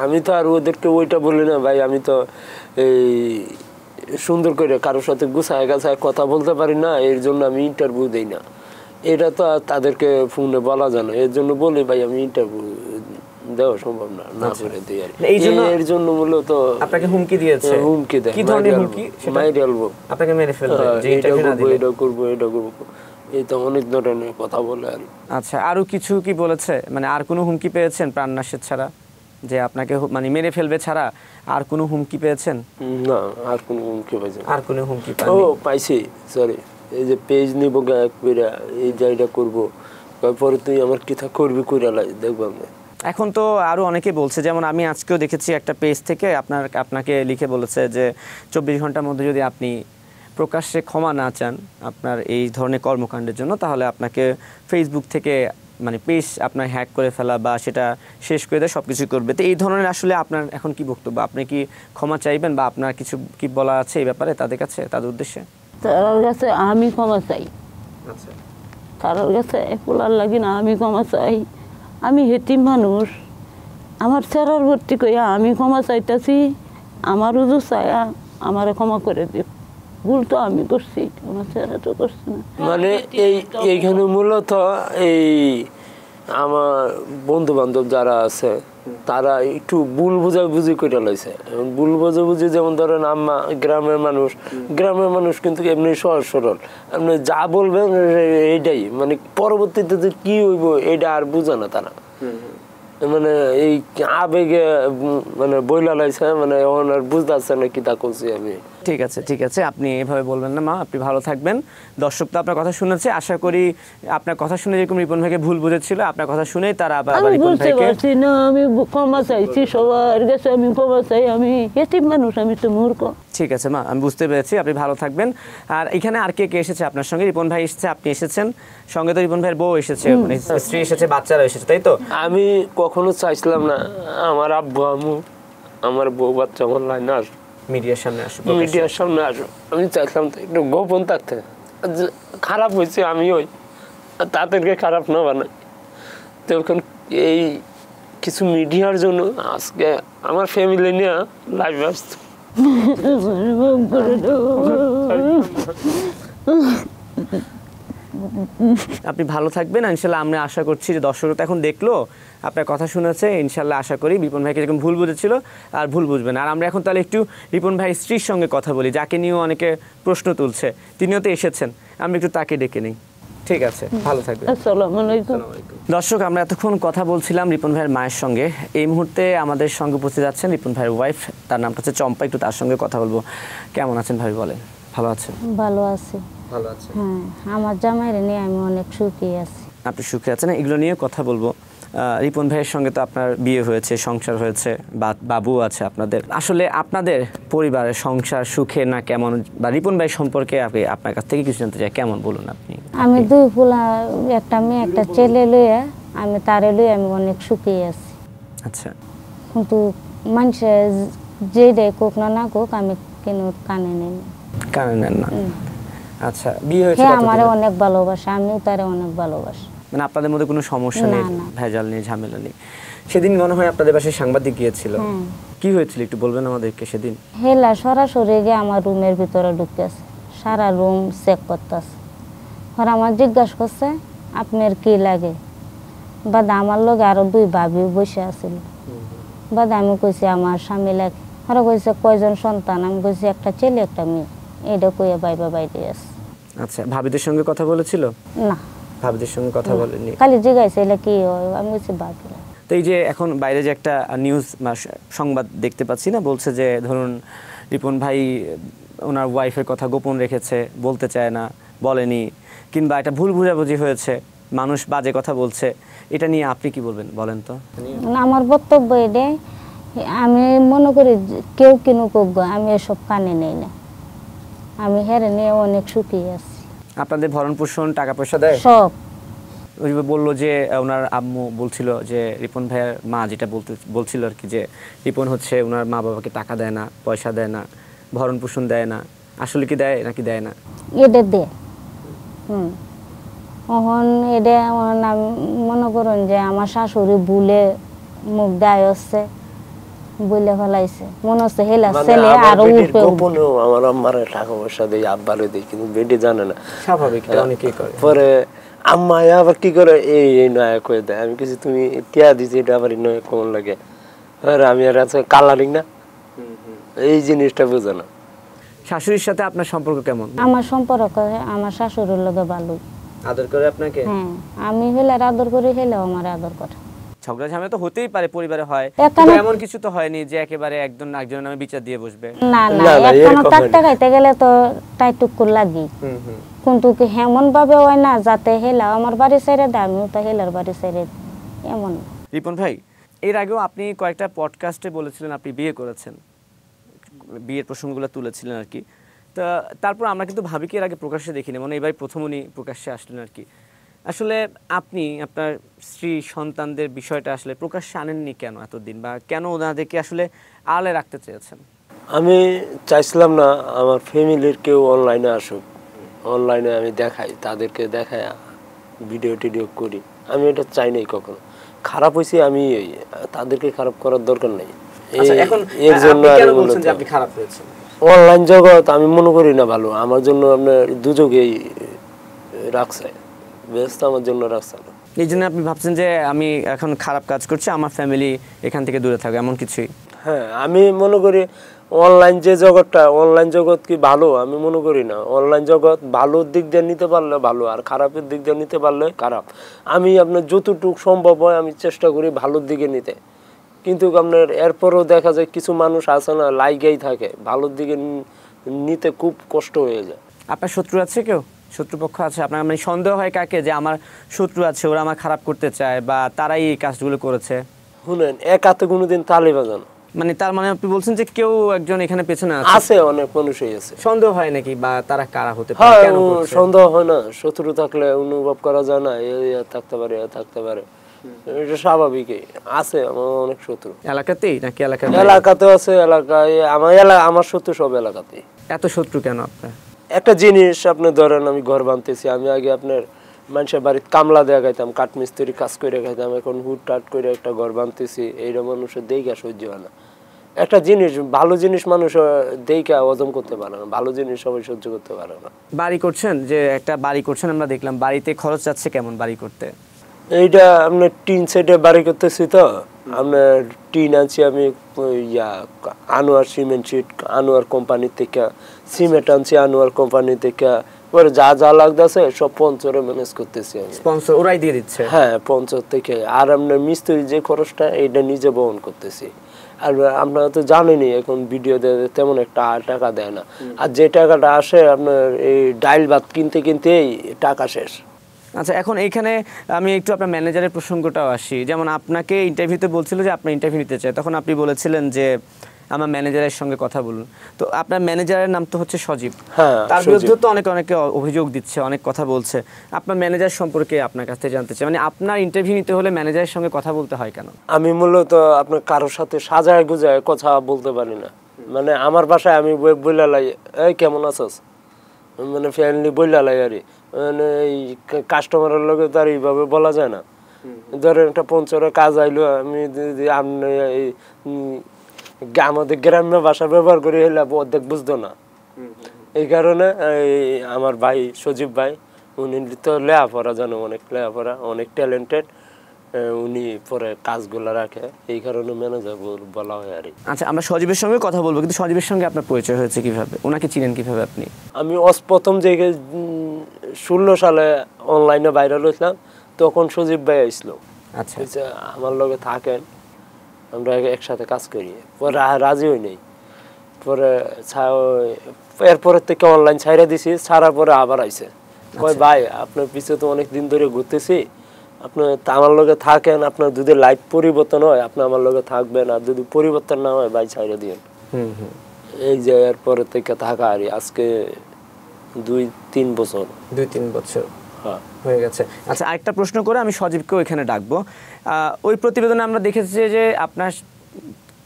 [SPEAKER 3] আমি তো আর ওদেরকে ওইটা বলি না, ভাই আমি তো এই সুন্দর করে কারোর সাথে গুছায় গাছায় কথা বলতে পারি না, এর জন্য আমি ইন্টারভিউ দিই না। এটা তো তাদেরকে ফোনে বলা যায় না, এর জন্য বলি ভাই আমি ইন্টারভিউ দেওয়া সম্ভব না, না করে দিই আর এর জন্য মূলত
[SPEAKER 2] আপনাকে হুমকি দিয়েছে।
[SPEAKER 3] হুমকি দেয়,
[SPEAKER 2] কি ধরনের হুমকি?
[SPEAKER 3] মাইরে আলবো,
[SPEAKER 2] আপনাকে মেরে ফেলবে,
[SPEAKER 3] এটা করবো, এটা করবো, এটা করবো, এই তো অনেক ধরনের কথা বলে আর।
[SPEAKER 2] আচ্ছা, আরো কিছু কি বলেছে? মানে আর কোনো হুমকি পেয়েছেন প্রাণনাশের ছাড়া, যে আপনাকে মানে মেরে ফেলবে ছাড়া আর কোনো হুমকি পেয়েছেন?
[SPEAKER 3] না, আর কোনো হুমকি পাইছি?
[SPEAKER 2] আর কোনো হুমকি
[SPEAKER 3] ও পাইছি, সরি, এই যে পেজ নিবো গায়ক পেরা, এই জায়গা করবো, তারপরে তুই আমার কিথা করবি কইরা লাই দেখবো।
[SPEAKER 2] এখন তো আরো অনেকে বলছে, যেমন আমি আজকেও দেখেছি একটা পেজ থেকে আপনাকে লিখে বলেছে যে 24 ঘন্টার মধ্যে যদি আপনি প্রকাশ্যে ক্ষমা না চান আপনার এই ধরনের কর্মকাণ্ডের জন্য, তাহলে আপনাকে ফেসবুক থেকে মানে পেজ আপনার হ্যাক করে ফেলা বা সেটা শেষ করে দেয়, সব কিছু করবে। তো এই ধরনের আসলে আপনার এখন কি বক্তব্য? আপনি কি ক্ষমা চাইবেন বা আপনার কিছু কি বলা আছে এই ব্যাপারে তাদের কাছে, তাদের উদ্দেশ্যে?
[SPEAKER 1] তার কাছে আমি ক্ষমা চাই।
[SPEAKER 2] আচ্ছা,
[SPEAKER 1] কারোর কাছে পোলার লাগি না, আমি ক্ষমা চাই। আমি হেতিম মানুষ, আমার চেরার ভর্তি কইয়া আমি ক্ষমা চাইতেছি। আমার উজু চায়া আমারে ক্ষমা করে দিও। ভুল তো আমি করছি, আমার চেরা তো করছি না।
[SPEAKER 3] মানে এইখানে মূলত এই আমার বন্ধু বান্ধব যারা আছে তারা একটু ভুল বোঝাবুঝি করে লাইছে। ভুল বোঝাবুঝি যেমন ধরেন গ্রামের মানুষ কিন্তু এমনি সহজ সরল, আপনি যা বলবেন এইটাই, মানে পরবর্তীতে যে কি হইব এটা আর বুঝে না তারা, মানে এই আবেগে মানে বইলা লাইছে, মানে এখন আর বুঝতে না কি তা করছি আমি।
[SPEAKER 2] ঠিক আছে, আপনি এভাবে বলবেন না মা, আপনি ভালো থাকবেন। দর্শক তো আপনার কথা শুনেছে, আশা করি আপনার কথা শুনে যেরকম রিপন ভাইকে ভুল বুঝেছিল, আপনার কথা শুনেই তারা আবার
[SPEAKER 1] আমি
[SPEAKER 2] রিপন
[SPEAKER 1] বুঝতে
[SPEAKER 2] ভাইকে
[SPEAKER 1] পারছি না, আমি ক্ষমা চাইছি সবার কাছে, আমি ক্ষমা চাই। আমি এতিম মানুষ, আমি তো মূর্খ।
[SPEAKER 2] ঠিক আছে মা, আমি বুঝতে পেরেছি, আপনি ভালো থাকবেন। আর এখানে আর কে কে এসেছে আপনার সঙ্গে? রিপন ভাই এসেছে, আপনি এসেছেন, সঙ্গে তো রিপন ভাইয়ের বউ এসেছে, স্ত্রী এসেছে, বাচ্চারা এসেছে, তাই তো?
[SPEAKER 3] আমি কখনো চাইছিলাম না আমার আব্বু আম্মু আমার বউ বাচ্চা আমার লাইনে আসো,
[SPEAKER 2] মিডিয়ার সামনে আসবো,
[SPEAKER 3] মিডিয়ার সামনে আসো। আমি চাইছিলাম তো একটু গোপন থাকতে, খারাপ হয়েছে আমি ওই তাদেরকে খারাপ না বানাই। তখন এই কিছু মিডিয়ার জন্য আজকে আমার ফ্যামিলি নিয়ে লাইভ আসতো।
[SPEAKER 2] আপনি ভালো থাকবেন। ইনশাল্লাহ আমরা আশা করছি যে দর্শকরা এখন দেখলো, আপনার কথা শুনেছে, ইনশাল্লাহ আশা করি রিপন ভাইকে যেরকম ভুল বুঝেছিল আর ভুল বুঝবে না। আর আমরা এখন তাহলে একটু রিপন ভাই স্ত্রীর সঙ্গে কথা বলি, যাকে নিয়েও অনেকে প্রশ্ন তুলছে, তিনিও তো এসেছেন, আমরা একটু তাকে ডেকে নিই। ঠিক আছে, ভালো থাকবেন।
[SPEAKER 1] আসসালামু আলাইকুম।
[SPEAKER 2] দর্শক, আমরা এতক্ষণ কথা বলছিলাম রিপন ভাইয়ের মায়ের সঙ্গে। এই মুহূর্তে আমাদের সঙ্গে উপস্থিত আছেন রিপন ভাইয়ের ওয়াইফ, তার নামটা হচ্ছে চম্পা। একটু তার সঙ্গে কথা বলবো। কেমন আছেন ভাই, বলেন? ভালো আছেন?
[SPEAKER 4] ভালো আছি।
[SPEAKER 2] ভালো আছেন?
[SPEAKER 4] হ্যাঁ, আমার জামাইরে নিয়ে আমি অনেক সুখী আছি।
[SPEAKER 2] আপনি সুখে আছেন, এগুলো নিয়ে কথা বলবো। রিপন ভাইয়ের সঙ্গে তো আপনার বিয়ে হয়েছে, সংসার হয়েছে, বাবু আছে আপনাদের। আসলে আপনাদের পরিবারের সংসার সুখে না কেমন, বা রিপন ভাই সম্পর্কে আপনার কাছ থেকে কিছু জানতে চাই, কেমন বলুন আপনি।
[SPEAKER 4] আমি দুই ফুলা, একটা মেয়ে একটা ছেলে লইয়া আমি তারে লইয়া আমি অনেক সুখী আছি।
[SPEAKER 2] আচ্ছা,
[SPEAKER 4] কিন্তু মানুষে যে দেয় কোক না কোক, আমি কেন কানে নেই না।
[SPEAKER 2] কানে নেন না? আচ্ছা, বিয়ে হয়েছে
[SPEAKER 4] হ্যাঁ, আমারে অনেক ভালোবাসে, আমিও তারে অনেক ভালোবাসি।
[SPEAKER 2] মানে আপনাদের মধ্যে কোনো সমস্যা নেই,
[SPEAKER 4] না, না।
[SPEAKER 2] ভেজাল নেই, ঝামেলা নেই। সেদিন মনে হয় আপনাদের বাসায় সাংবাদিক গিয়েছিল, কি হয়েছিল একটু বলবেন আমাদেরকে সেদিন?
[SPEAKER 4] হেলা সরাসরি গিয়ে আমার রুমের ভিতরে ঢুকেছে, সারা রুম চেক করতেছে। আর আমার জিজ্ঞাসা করছে আপনার কি লাগে, বাদ আমার লগে আরো দুই ভাবি বসে আছিল। বাদ আমি কইছি আমার স্বামী লাগে। ওরা কইছে কয়জন সন্তান, আমি কইছি একটা ছেলে একটা মেয়ে। এটা কইয়া বাইবা বাইরে আছে।
[SPEAKER 2] আচ্ছা, ভাবিদের সঙ্গে কথা বলেছিল?
[SPEAKER 4] না,
[SPEAKER 2] ভাবিদের সঙ্গে কথা বলেনি?
[SPEAKER 4] খালি জিজ্ঞাসা এলে কি হয়, আমি কইছি ভাবি।
[SPEAKER 2] তো এই যে এখন বাইরে যে একটা নিউজ সংবাদ দেখতে পাচ্ছি না, বলছে যে ধরুন রিপন ভাই ওনার ওয়াইফের কথা গোপন রেখেছে, বলতে চায় না, বলেনি, কিংবা একটা ভুল বুঝাবুঝি হয়েছে, মানুষ বাজে কথা বলছে, এটা নিয়ে আপনি কি বলবেন বলেন তো?
[SPEAKER 4] আমার বক্তব্য এটাই, আমি মনে করি কেউ কিনু কোক, আমি এসব কানে নেই না। আমি হেরে নিয়ে অনেক সুখী আছি।
[SPEAKER 2] আপনাদের ভরণ পোষণ, টাকা পয়সা দেয়
[SPEAKER 4] সব?
[SPEAKER 2] ওই বললো যে ওনার আম্মু বলছিল যে রিপন ভাইয়ের মা যেটা বলছিল আর কি, যে রিপন হচ্ছে ওনার মা বাবাকে টাকা দেয় না, পয়সা দেয় না, ভরণ পোষণ দেয় না। আসলে কি দেয় নাকি দেয় না?
[SPEAKER 4] এটা দে। এখন এটা মনে করুন যে আমার শাশুড়ি ভুলে মুখ দেয় হচ্ছে, বলে ফেলাইছে, মনে হচ্ছে হেলা ছেলে আরো উঠে
[SPEAKER 3] গোপনেও আমার আম্মারে টাকা পয়সা দেয়, আব্বারে দেয়, কিন্তু বেটি জানে না।
[SPEAKER 2] স্বাভাবিক, অনেকেই করে।
[SPEAKER 3] পরে আম্মা আবার কি করে এই নয়া করে দেয়। আমি কিছু তুমি টিয়া দিছি, এটা আবার নয়া কেমন লাগে। আর আমি আর আছে কালারিং না, এই জিনিসটা বুঝে না।
[SPEAKER 2] শাশুড়ির সাথে আপনার সম্পর্ক কেমন?
[SPEAKER 4] আমার সম্পর্ক আমার শাশুড়ির লগে ভালো।
[SPEAKER 2] আদর করে আপনাকে?
[SPEAKER 4] হ্যাঁ, আমি হেলার আদর করি, হেলাও আমার আদর করে।
[SPEAKER 2] ঝগড়া ঝামেলা তো হতেই পারে, পরিবারে হয়, এমন কিছু তো হয়নি যে একেবারে একজন একজনের নামে বিচার দিয়ে বসবে।
[SPEAKER 4] না না, এখন টাকা খাইতে গেলে তো টাইটুকুর লাগি, কিন্তু এমন ভাবে হয় না যাতে হেলা আমার বাড়ি ছেড়ে দেয়, আমিও তো হেলার বাড়ি ছেড়ে দিই, এমন।
[SPEAKER 2] রিপন ভাই, এর আগেও আপনি কয়েকটা পডকাস্টে বলেছিলেন আপনি বিয়ে করেছেন, বিয়ের প্রসঙ্গগুলো তুলেছিলেন আর কি। তা তারপর আমরা কিন্তু ভাবিকে এর আগে প্রকাশ্যে দেখিনি, মানে এবার প্রথম উনি প্রকাশ্যে আসলেন আর কি। আসলে আপনি আপনার স্ত্রী সন্তানদের বিষয়টা আসলে প্রকাশ্যে আনেননি কেন এতদিন, বা কেন ওনাদেরকে আসলে আড়ালে রাখতে চেয়েছেন?
[SPEAKER 3] আমি চাইছিলাম না আমার ফ্যামিলির কেউ অনলাইনে আসুক, অনলাইনে আমি দেখাই, তাদেরকে দেখাই ভিডিও টিডিও করি, আমি এটা চাই নাই কখনো। খারাপ হয়েছে আমি তাদেরকে খারাপ করার দরকার নেই।
[SPEAKER 2] আচ্ছা, এখন
[SPEAKER 3] এর জন্য
[SPEAKER 2] আপনি কেন বলছেন যে আপনি খারাপ হয়েছেন?
[SPEAKER 3] অনলাইন জগৎ আমি মনে করি না ভালো, আমার জন্য আপনার দুযোগেই রাখছে, ব্যস্ত আমার জন্য রাখছে না।
[SPEAKER 2] এই জন্য আপনি ভাবছেন যে আমি এখন খারাপ কাজ করছি, আমার ফ্যামিলি এখান থেকে দূরে থাকবে, এমন কিছুই?
[SPEAKER 3] হ্যাঁ, আমি মনে করি অনলাইন যে জগৎটা, অনলাইন জগৎ কি ভালো? আমি মনে করি না। অনলাইন জগৎ ভালোর দিক দিয়ে নিতে পারলে ভালো, আর খারাপের দিক দিয়ে নিতে পারলে খারাপ। আমি আপনার যতটুকু সম্ভব হয় আমি চেষ্টা করি ভালোর দিকে নিতে, কিন্তু আপনার এরপরও দেখা যায় কিছু মানুষ আছে না, লাইগেই থাকে, ভালোর দিকে নিতে খুব কষ্ট হয়ে যায়।
[SPEAKER 2] আপনার শত্রু আছে কেউ? শত্রুপক্ষ আছে আপনার? মানে সন্দেহ হয় কাকে যে আমার শত্রু আছে, ওরা আমার খারাপ করতে চায় বা তারাই এই কাজগুলো করেছে?
[SPEAKER 3] শুনেন, এক হাতে কোনোদিন তালি বাজানো।
[SPEAKER 2] মানে তার মানে আপনি বলছেন যে কেউ একজন এখানে পেছনে
[SPEAKER 3] আছে, অনেক মানুষই আছে।
[SPEAKER 2] সন্দেহ হয় নাকি বা তারা কারা হতে পারে?
[SPEAKER 3] হ্যাঁ,
[SPEAKER 2] কেন করছে?
[SPEAKER 3] সন্দেহ হয় না। শত্রু থাকলে অনুভব করা যায় না, থাকতে পারে, থাকতে পারে, এটা স্বাভাবিকই। আছে আমার অনেক শত্রু।
[SPEAKER 2] এলাকাতেই নাকি
[SPEAKER 3] এলাকাতেও আছে, এলাকায় আমার শত্রু সব এলাকাতেই।
[SPEAKER 2] এত শত্রু কেন আপনার?
[SPEAKER 3] একটা জিনিস আপনি ধরেন, আমি ঘর বানতেছি, আমি আগে আপনার মানুষের বাড়িতে কামলা দেওয়া খাইতাম, কাঠমিস্ত্রি কাজ করে খাইতাম, এখন হুট টাট করে একটা ঘর বানতেছি, এইরকম মানুষের দেখা সহ্য হয় না। একটা জিনিস, ভালো জিনিস মানুষ দেখা হজম করতে পারে না, ভালো জিনিস সবাই সহ্য করতে পারে না।
[SPEAKER 2] বাড়ি করছেন, যে একটা বাড়ি করছেন আমরা দেখলাম, বাড়িতে খরচ যাচ্ছে কেমন বাড়ি করতে?
[SPEAKER 3] এইটা আপনার টিন সেটে বাড়ি করতেছি, তো আপনার টিন আনছি আমি Anwar cement sheet, Anwar company থেকে সিমেন্ট আনছি, আনোয়ার কোম্পানি থেকে। পরে যা যা লাগতেছে সব পঞ্চরে ম্যানেজ করতেছি আমি।
[SPEAKER 2] স্পন্সর ওরাই দিয়ে দিচ্ছে?
[SPEAKER 3] হ্যাঁ, পঞ্চর থেকে। আর আপনার মিস্ত্রি যে খরচটা, এইটা নিজে বহন করতেছি। আর আপনারা তো জানেনই এখন ভিডিও তেমন একটা টাকা দেয় না, আর যে টাকাটা আসে আপনার এই ডাইল ভাত কিনতে কিনতেই টাকা শেষ।
[SPEAKER 2] আচ্ছা, এখন এইখানে আমি একটু আপনার ম্যানেজারের প্রসঙ্গটাও আসি। যেমন আপনাকে ইন্টারভিউতে বলছিল যে আপনার ইন্টারভিউ নিতে চায়, তখন আপনি বলেছিলেন যে আমার ম্যানেজারের সঙ্গে কথা বলুন। তো আপনার ম্যানেজারের নাম তো হচ্ছে সজীব।
[SPEAKER 3] হ্যাঁ,
[SPEAKER 2] তার বিরুদ্ধে তো অনেকে অভিযোগ দিচ্ছে, অনেক কথা বলছে। আপনার ম্যানেজার সম্পর্কে আপনার কাছ থেকে জানতে চাই, মানে আপনার ইন্টারভিউ নিতে হলে ম্যানেজারের সঙ্গে কথা বলতে হয় কেন?
[SPEAKER 3] আমি মূলত আপনার কারোর সাথে সাজায় গুজায় কথা বলতে পারি না। মানে আমার বাসায় আমি বইলা লাই, এই কেমন আছস, মানে ফ্যামিলি বইলা লাই, আর মানে এই কাস্টমারের লগে তো আর এইভাবে বলা যায় না। ধরেন একটা পঞ্চরের কাজ আইলো, আমি আমাদের গ্রাম্য ভাষা ব্যবহার করে হইলে অর্ধেক বুঝতো না। এই কারণে আমার ভাই সজীব ভাই, উনি তো লেখাপড়া জানো, অনেক লেখাপড়া, অনেক ট্যালেন্টেড, উনি পরে কাজগুলো রাখে, এই কারণে ম্যানেজার বলা হয় আর।
[SPEAKER 2] আচ্ছা, আমরা সজীবের সঙ্গে কথা বলবো, কিন্তু সজীবের সঙ্গে আপনার পরিচয় হয়েছে কিভাবে? ওনাকে চিনেন কিভাবে আপনি?
[SPEAKER 3] আমি প্রথম যে 16 সালে অনলাইনে ভাইরাল হয়েছিলাম, তখন সজীব ভাই আসছিল।
[SPEAKER 2] আচ্ছা,
[SPEAKER 3] আমার লগে থাকেন, আমরা একসাথে কাজ করি। পরে রাজি হই নাই, পরে এরপরের থেকে অনলাইন ছাইরা দিছি, ছাড়ার পরে আবার আইছে, কয় ভাই আপনার পিছিয়ে তো অনেক দিন ধরে ঘুরতেছি, আপনি আমার লগে থাকেন, আপনার যদি লাইফ পরিবর্তন হয় আপনি আমার লগে থাকবেন, আর যদি পরিবর্তন না হয় ভাই ছাইরা দিয়েন। এই যে এরপরের থেকে থাকা আর আজকে 2-3 বছর।
[SPEAKER 2] 2-3 বছর হয়ে গেছে। আচ্ছা, আরেকটা প্রশ্ন করে আমি সজীবকেও এখানে ডাকবো। ওই প্রতিবেদনে আমরা দেখেছি যে আপনার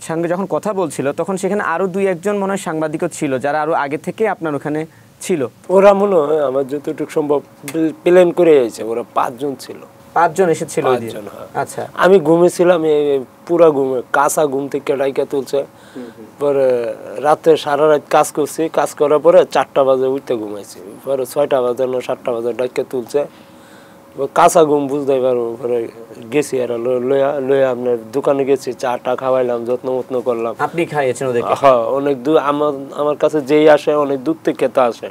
[SPEAKER 2] সঙ্গে যখন কথা বলছিল তখন সেখানে আরো 2-1 মনে হয় সাংবাদিকও ছিল, যারা আরো আগে থেকে আপনার ওখানে ছিল।
[SPEAKER 3] ওরা মনে হয় আমার যতটুকু সম্ভব প্ল্যান করে আইছে, ওরা 5 জন ছিল।
[SPEAKER 2] 5 জন এসেছিল?
[SPEAKER 3] আচ্ছা, আমি ঘুমেছিলাম, পুরা ঘুমে, কাঁচা ঘুম থেকে ডাইকা তুলছে। পরে রাতে সারা রাত কাজ করছি, কাজ করার পরে 4টা বাজে উঠতে ঘুমাইছি, পরে 6টা বাজে না 7টা বাজে ডাইকা তুলছে, কাঁচা ঘুম বুঝতে পারবো। পরে গেছি আর লইয়া আপনার দোকানে গেছি, চাটা খাওয়াইলাম, যত্ন মত্ন করলাম।
[SPEAKER 2] আপনি খাইয়েছেন ওদেরকে?
[SPEAKER 3] হ্যাঁ, অনেক দূর আমার কাছে যেই আসে অনেক দূর থেকে তো আসে,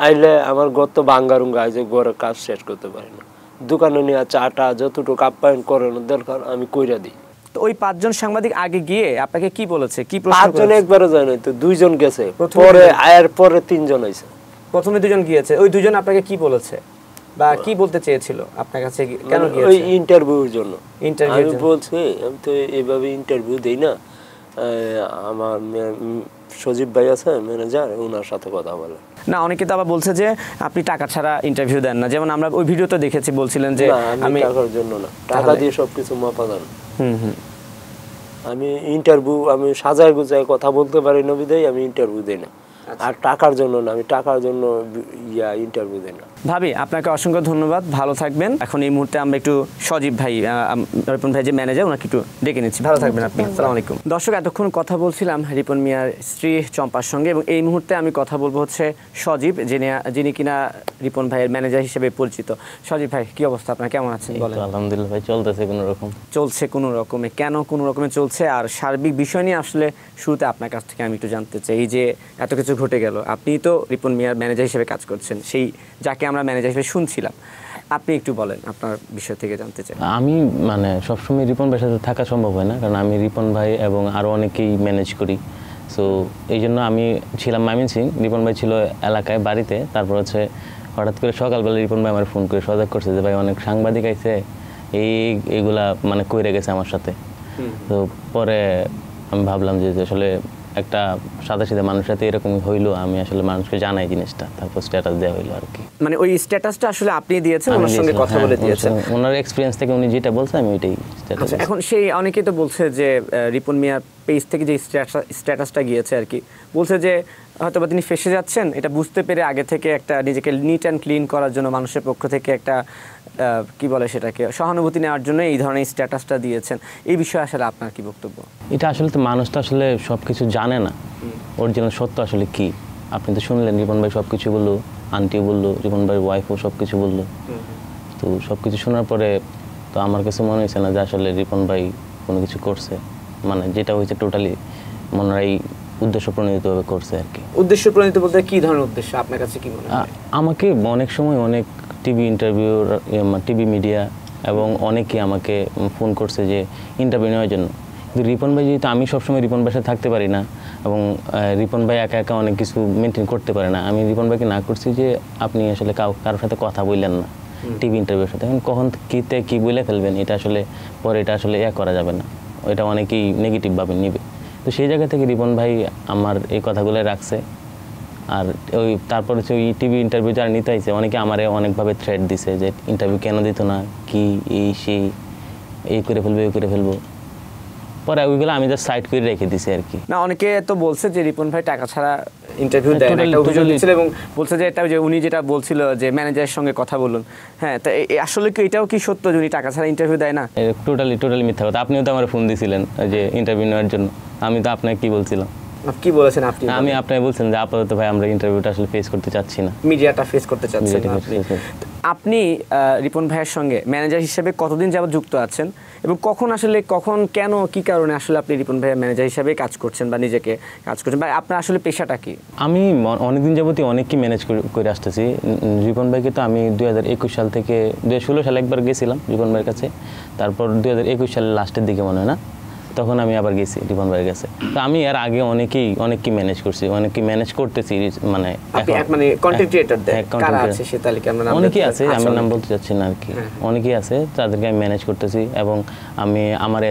[SPEAKER 3] আইলে আমার ঘর তো ভাঙ্গারুঙ্গা, আইছে ঘরে কাজ শেষ করতে পারি না, দোকানে নিয়ে চাটা যতটুকু আপ্যায়ন করানোর দরকার আমি কইরা দিই।
[SPEAKER 2] তো ওই 5 জন সাংবাদিক আগে গিয়ে আপনাকে কি বলেছে, কি প্রশ্ন?
[SPEAKER 3] 5 জন একবারও যায় নাই তো, 2 জন গেছে, পরে আয়ের পরে 3 জন আইছে।
[SPEAKER 2] প্রথমে 2 জন গিয়েছে, ওই 2 জন আপনাকে কি বলেছে বা কি বলতে চেয়েছিল আপনার কাছে? কেন গিয়েছে?
[SPEAKER 3] ওই ইন্টারভিউর জন্য।
[SPEAKER 2] ইন্টারভিউ
[SPEAKER 3] আমি বলছি আমি তো এইভাবে ইন্টারভিউ দেই না, আমার সজীব ভাই আছে ম্যানেজার, ওনার সাথে কথা বলে।
[SPEAKER 2] না, অনেকে তো আবার বলছে যে আপনি টাকা ছাড়া ইন্টারভিউ দেন না, যেমন আমরা ওই ভিডিওতে দেখেছি, বলছিলেন যে
[SPEAKER 3] আমি টাকার জন্য না, টাকা দিয়ে সবকিছু মাপা যান। আমি ইন্টারভিউ আমি সাজায় গুজায় কথা বলতে পারি না বিধায় আমি ইন্টারভিউ দেই না, আর টাকার জন্য না, আমি টাকার জন্য ইন্টারভিউ দেই না।
[SPEAKER 2] ভাবি আপনাকে অসংখ্য ধন্যবাদ, ভালো থাকবেন। এখন এই মুহূর্তে আমরা একটু সজীব ভাই, রিপন ভাই যে ম্যানেজার, ওনাকে একটু ডেকে নিচ্ছি। ভালো থাকবেন আপনি। আসসালামু আলাইকুম। দর্শক, এতক্ষণ কথা বলছিলাম রিপন মিয়ার স্ত্রী চম্পার সঙ্গে, এবং এই মুহূর্তে আমি কথা বলবো হচ্ছে সজীব, যিনি কিনা রিপন ভাইয়ের ম্যানেজার হিসেবে পরিচিত। সজীব ভাই, কি অবস্থা আপনার, কেমন আছেন বলেন?
[SPEAKER 5] আলহামদুলিল্লাহ ভাই, চলতেছে কোনো রকম।
[SPEAKER 2] চলছে কোনো রকমে? কেন কোনো রকমে চলছে? আর সার্বিক বিষয় নিয়ে আসলে শুরুতে আপনার কাছ থেকে আমি একটু জানতে চাই, এই যে এত কিছু ঘটে গেল, আপনি তো রিপন মিয়ার ম্যানেজার হিসেবে কাজ করছেন, সেই যাকে আমরা ম্যানেজার হিসেবে শুনছিলাম, আপনি একটু বলেন, আপনার বিষয় থেকে জানতে চাই।
[SPEAKER 5] আমি মানে সবসময় রিপন ভাইয়ের সাথে থাকা সম্ভব হয় না, কারণ আমি রিপন ভাই এবং আরও অনেকেই ম্যানেজ করি। সো এই জন্য আমি ছিলাম ময়মনসিং, রিপন ভাই ছিল এলাকায় বাড়িতে। তারপর হচ্ছে হঠাৎ করে সকালবেলা রিপন ভাই আমার ফোন করে সজাগ করছে যে ভাই অনেক সাংবাদিক আইছে, এইগুলা মানে কইরে গেছে আমার সাথে। তো পরে আমি ভাবলাম যে আসলে একটা সাদা মানুষের সাথে এরকম হইলো, আমি আসলে মানুষকে জানাই জিনিসটা, তারপর স্ট্যাটাস দেওয়া হইলো আর কি।
[SPEAKER 2] মানে ওই স্ট্যাটাসটা আসলে আপনি দিয়েছেন, ওনার সঙ্গে কথা বলে দিয়েছেন?
[SPEAKER 5] ওনার এক্সপিরিয়েন্স থেকে উনি যেটা বলছে আমি ওইটাই স্ট্যাটাস।
[SPEAKER 2] এখন সেই অনেকেই তো বলছে যে রিপন মিয়ার পেজ থেকে যে স্ট্যাটাসটা গিয়েছে আর কি, বলছে যে হয়তো বা তিনি ফেসে যাচ্ছেন, এটা বুঝতে পেরে আগে থেকে একটা নিজেকে নিট অ্যান্ড ক্লিন করার জন্য মানুষের পক্ষ থেকে একটা কি বলে সেটাকে সহানুভূতি নেওয়ার জন্য এই ধরনের স্ট্যাটাসটা দিয়েছেন। এই বিষয়ে আসলে আপনার কি বক্তব্য?
[SPEAKER 5] এটা আসলে তো মানুষ তো আসলে সব কিছু জানে না, অরিজিনাল সত্য আসলে কি। আপনি তো শুনলেন রিপন ভাই সব কিছু বললো, আন্টিও বললো, রিপন ভাইয়ের ওয়াইফও সব কিছু বললো। তো সব কিছু শোনার পরে তো আমার কাছে মনে হয়েছে না যে আসলে রিপন ভাই কোনো কিছু করছে, মানে যেটা হয়েছে টোটালি মনে হয় উদ্দেশ্য প্রণোদিতভাবে করছে আর কি।
[SPEAKER 2] উদ্দেশ্য প্রণোদিত বলতে কি ধরনের উদ্দেশ্য আপনার কাছে কি মনে হয়?
[SPEAKER 5] আমাকে অনেক সময় অনেক টিভি ইন্টারভিউ, টিভি মিডিয়া এবং অনেকে আমাকে ফোন করছে যে ইন্টারভিউ নেওয়ার জন্য। কিন্তু রিপন ভাই যেহেতু আমি সবসময় রিপন ভাইয়ের সাথে থাকতে পারি না, এবং রিপন ভাই একা একা অনেক কিছু মেনটেন করতে পারে না, আমি রিপন ভাইকে না করছি যে আপনি আসলে কারোর সাথে কথা বললেন না টিভি ইন্টারভিউর সাথে। এখন কখন কী বলে ফেলবেন, এটা আসলে পরে এটা আসলে করা যাবে না, এটা অনেকেই নেগেটিভভাবে নেবে। তো সেই জায়গা থেকে রিপন ভাই আমার এই কথাগুলো রাখছে। আর ওই তারপর হচ্ছে ওই টিভি ইন্টারভিউ যারা নিতে হয়েছে অনেকে আমারে অনেকভাবে থ্রেট দিছে যে ইন্টারভিউ কেন দিত না, কি এই সেই, এই করে ফেলবো এই করে ফেলবো। পরে ওইগুলো আমি জাস্ট সাইড করে রেখে দিছি আর কি।
[SPEAKER 2] না, অনেকে তো বলছে যে রিপন ভাই টাকা ছাড়া ইন্টারভিউ দেয় না, একটা অভিযোগ দিচ্ছিল, এবং বলছে যে এটা যে উনি যেটা বলছিল যে ম্যানেজারের সঙ্গে কথা বলুন। হ্যাঁ, তা আসলে কি এটাও কি সত্য যে উনি টাকা ছাড়া ইন্টারভিউ দেয় না?
[SPEAKER 5] টোটালি মিথ্যা কথা। আপনিও তো আমার ফোন দিয়েছিলেন যে ইন্টারভিউ নেওয়ার জন্য, আমি তো আপনাকে কি বলছিলাম?
[SPEAKER 2] কি বলেছেন আপনি?
[SPEAKER 5] আমি আপনাকে বলছেন যে আপাতত ভাই আমরা ইন্টারভিউটা আসলে ফেস করতে চাচ্ছি না,
[SPEAKER 2] মিডিয়াটা ফেস করতে চাচ্ছেন না আপনি। আপনি রিপন ভাইয়ের সঙ্গে ম্যানেজার হিসেবে কতদিন যাবত যুক্ত আছেন, এবং কখন কেন কি কারণে আসলে আপনি রিপন ভাইয়ের ম্যানেজার হিসেবে কাজ করছেন বা নিজেকে কাজ করছেন, বা আপনার আসলে পেশাটা কি?
[SPEAKER 5] আমি অনেকদিন যাবতই অনেককে ম্যানেজ করে আসতেছি। রিপন ভাইকে তো আমি 2021 সাল থেকে 2016 সালে একবার গেছিলাম রিপন ভাইয়ের কাছে, তারপর 2021 সালের লাস্টের দিকে মনে হয় না, তখন আমি আবার গেছি রিপন ভাইয়ের কাছে। তো আমি এর আগে অনেককে ম্যানেজ করছি, অনেককে ম্যানেজ করতেছি, মানে
[SPEAKER 2] কন্টেন্ট ক্রিয়েটরদের কারা আছে সে তালিকা আমরা নাম
[SPEAKER 5] অনেকেই আছে, আমি নাম বলতে চাচ্ছি না আর কি, অনেকেই আছে তাদেরকে আমি ম্যানেজ করতেছি। এবং আমি আমার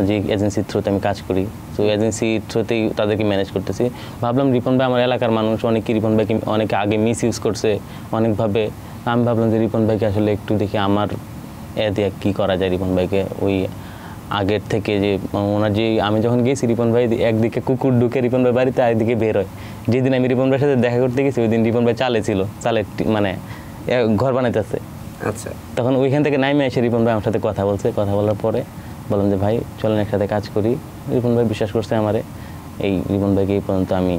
[SPEAKER 5] যে এজেন্সির থ্রুতে আমি কাজ করি, তো এজেন্সির থ্রুতেই তাদেরকে ম্যানেজ করতেছি। ভাবলাম রিপন ভাই আমার এলাকার মানুষ, অনেকে রিপন ভাইকে অনেকে আগে মিস ইউজ করছে অনেকভাবে। আমি ভাবলাম যে রিপন ভাইকে আসলে একটু দেখি আমার দিয়ে কী করা যায়। রিপন ভাইকে ওই আগের থেকে যে ওনার যে আমি যখন গেছি রিপন ভাই একদিকে কুকুর ঢুকে রিপন ভাই বাড়িতে একদিকে বের হয়। যেদিন আমি রিপন ভাইয়ের সাথে দেখা করতে গেছি ওই দিন রিপন ভাই চালে মানে ঘর বানাইতেছে।
[SPEAKER 2] আচ্ছা,
[SPEAKER 5] তখন ওইখান থেকে নাইমে এসে রিপন ভাই আমার সাথে কথা বলার পরে বললাম যে ভাই চলেন একসাথে কাজ করি। রিপন ভাই বিশ্বাস করছে আমারে, এই রিপন ভাইকে এই পর্যন্ত আমি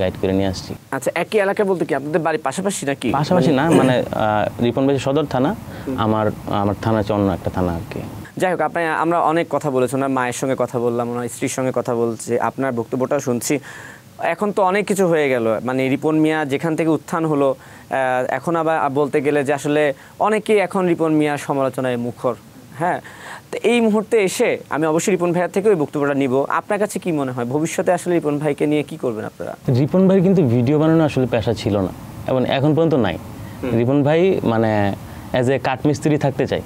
[SPEAKER 5] গাইড করে নিয়ে আসছি।
[SPEAKER 2] আচ্ছা, একই এলাকা বলতে কি আপনাদের বাড়ি পাশাপাশি নাকি?
[SPEAKER 5] পাশাপাশি না, মানে রিপন ভাই সদর থানা, আমার থানা হচ্ছে অন্য একটা থানা আর কি।
[SPEAKER 2] যাই হোক, আমরা অনেক কথা বলেছি, ওনার মায়ের সঙ্গে কথা বললাম, ওনার স্ত্রীর সঙ্গে কথা বলছি, আপনার বক্তব্যটাও শুনছি। এখন তো অনেক কিছু হয়ে গেল, মানে রিপন মিয়া যেখান থেকে উত্থান হলো, এখন আবার বলতে গেলে যে আসলে অনেকেই এখন রিপন মিয়ার সমালোচনায় মুখর। হ্যাঁ, তো এই মুহূর্তে এসে আমি অবশ্যই রিপন ভাইয়ের থেকে ওই বক্তব্যটা নিব। আপনার কাছে কি মনে হয় ভবিষ্যতে আসলে রিপন ভাইকে নিয়ে কি করবেন আপনারা?
[SPEAKER 5] রিপন ভাই কিন্তু ভিডিও বানানো আসলে পেশা ছিল না এবং এখন পর্যন্ত নাই। রিপন ভাই মানে অ্যাজ এ কাঠমিস্ত্রি থাকতে চাই,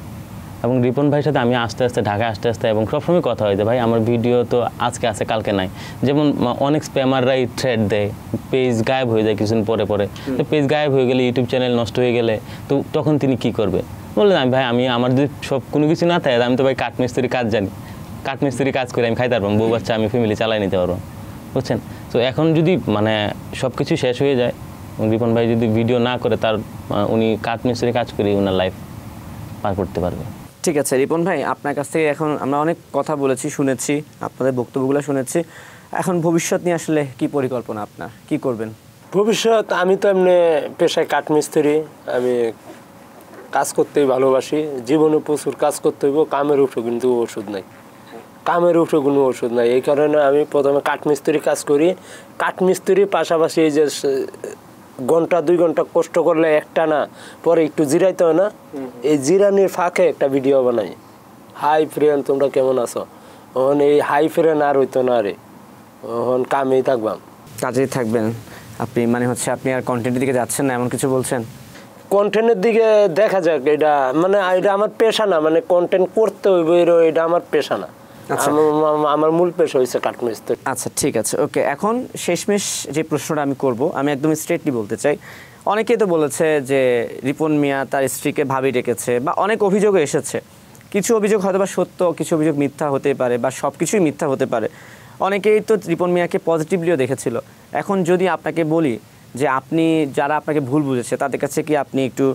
[SPEAKER 5] এবং রিপন ভাইয়ের সাথে আমি আস্তে আস্তে ঢাকায় আসতে এবং সবসময় কথা হয় যে ভাই আমার ভিডিও তো আজকে আছে কালকে নাই। যেমন অনেক স্প্যামাররাই থ্রেড দেয়, পেজ গায়েব হয়ে যায় কিছুদিন পরে তো পেজ গায়েব হয়ে গেলে, ইউটিউব চ্যানেল নষ্ট হয়ে গেলে তো তখন তিনি কি করবে? বললেন আমি ভাই আমার যদি সব কোনো কিছু না থাকে, আমি তো ভাই কাঠমিস্ত্রি কাজ জানি, কাঠমিস্ত্রি কাজ করে আমি খাইতে পারবো, বউ বাচ্চা আমি ফ্যামিলি চালাই নিতে পারবো, বুঝছেন? তো এখন যদি মানে সব কিছু শেষ হয়ে যায়, রিপন ভাই যদি ভিডিও না করে তার উনি কাঠমিস্ত্রি কাজ করে ওনার লাইফ পার করতে পারবে।
[SPEAKER 2] ঠিক আছে রিপন ভাই, আপনার কাছ থেকে এখন আমরা অনেক কথা বলেছি, শুনেছি, আপনাদের বক্তব্যগুলো শুনেছি। এখন ভবিষ্যৎ নিয়ে আসলে কি পরিকল্পনা আপনার, কি করবেন?
[SPEAKER 3] ভবিষ্যৎ আমি তো এমনি পেশায় কাঠমিস্ত্রি, আমি কাজ করতেই ভালোবাসি, জীবনে প্রচুর কাজ করতে হইব, কামের উপরে কিন্তু ওষুধ নাই, কামের উপরে কোনো ওষুধ নাই। এই কারণে আমি প্রথমে কাঠমিস্ত্রি কাজ করি, কাঠমিস্ত্রির পাশাপাশি এই যে ঘন্টা 2 ঘন্টা কষ্ট করলে একটা না পরে একটু জিরাইতে হয় না, এই জিরানির ফাঁকে একটা ভিডিও বানাই, হাই ফ্রেন্ড তোমরা কেমন আছো, তখন এই হাই ফ্রেন্ড আর হইতো না রে, তখন কামেই থাকবাম।
[SPEAKER 2] কাজেই থাকবেন আপনি, মানে হচ্ছে আপনি আর কন্টেন্টের দিকে যাচ্ছেন না এমন কিছু বলছেন?
[SPEAKER 3] কন্টেন্টের দিকে দেখা যাক, এটা মানে এটা আমার পেশা না, মানে কন্টেন্ট করতে হইব এটা আমার পেশা না, আমার মূল পেশা হয়েছে কাঠমিস্ত্রি।
[SPEAKER 2] আচ্ছা ঠিক আছে, ওকে। এখন শেষমেশ যে প্রশ্নটা আমি করব, আমি একদম স্ট্রেটলি বলতে চাই, অনেকেই তো বলেছে যে রিপন মিয়া তার স্ত্রীকে ভাবি ডেকেছে, বা অনেক অভিযোগও এসেছে। কিছু অভিযোগ হয়তো বা সত্য, কিছু অভিযোগ মিথ্যা হতে পারে, বা সব কিছুই মিথ্যা হতে পারে। অনেকেই তো রিপন মিয়াকে পজিটিভলিও দেখেছিল। এখন যদি আপনাকে বলি যে আপনি যারা আপনাকে ভুল বুঝেছে তাদের কাছে কি আপনি একটু,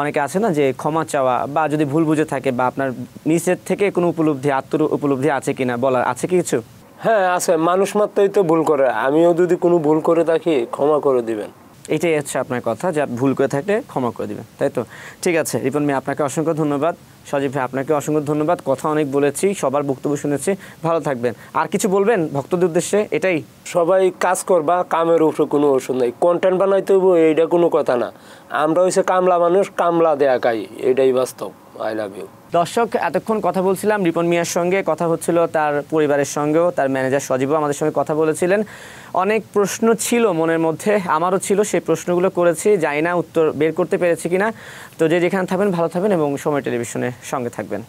[SPEAKER 2] অনেকে আছে না যে ক্ষমা চাওয়া, বা যদি ভুল বুঝে থাকে বা আপনার নিচের থেকে কোনো উপলব্ধি, উপলব্ধি আছে কিনা বলার, আছে কি কিছু?
[SPEAKER 3] হ্যাঁ আছে, মানুষ মাত্রই তো ভুল করে, আমিও যদি কোনো ভুল করে থাকি ক্ষমা করে দিবেন,
[SPEAKER 2] এটাই হচ্ছে আপনার কথা, যে ভুল করে থাকলে ক্ষমা করে দিবেন, তাই তো? ঠিক আছে রিপন মিয়া, আপনাকে অসংখ্য ধন্যবাদ। সজীব ভাই আপনাকে অসংখ্য ধন্যবাদ। কথা অনেক বলেছি, সবার বক্তব্য শুনেছি, ভালো থাকবেন। আর কিছু বলবেন ভক্তদের উদ্দেশ্যে? এটাই,
[SPEAKER 3] সবাই কাজ করবা, কামের উপরে কোনো ওষুধ নাই, কন্টেন্ট বানাইতে হইব এইটা কোনো কথা না, আমরা হইছে কামলা মানুষ, কামলা দেয়া খাই, এটাই বাস্তব। I love you.
[SPEAKER 2] দর্শক, এতক্ষণ কথা বলছিলাম রিপন মিয়ার সঙ্গে, কথা হচ্ছিল তার পরিবারের সঙ্গেও, তার ম্যানেজার সজীবও আমাদের সঙ্গে কথা বলেছিলেন। অনেক প্রশ্ন ছিল মনের মধ্যে, আমারও ছিল, সেই প্রশ্নগুলো করেছি, জানি না উত্তর বের করতে পেরেছি কিনা। তো যে যেখানে থাকবেন ভালো থাকবেন এবং সময় টেলিভিশনের সঙ্গে থাকবেন।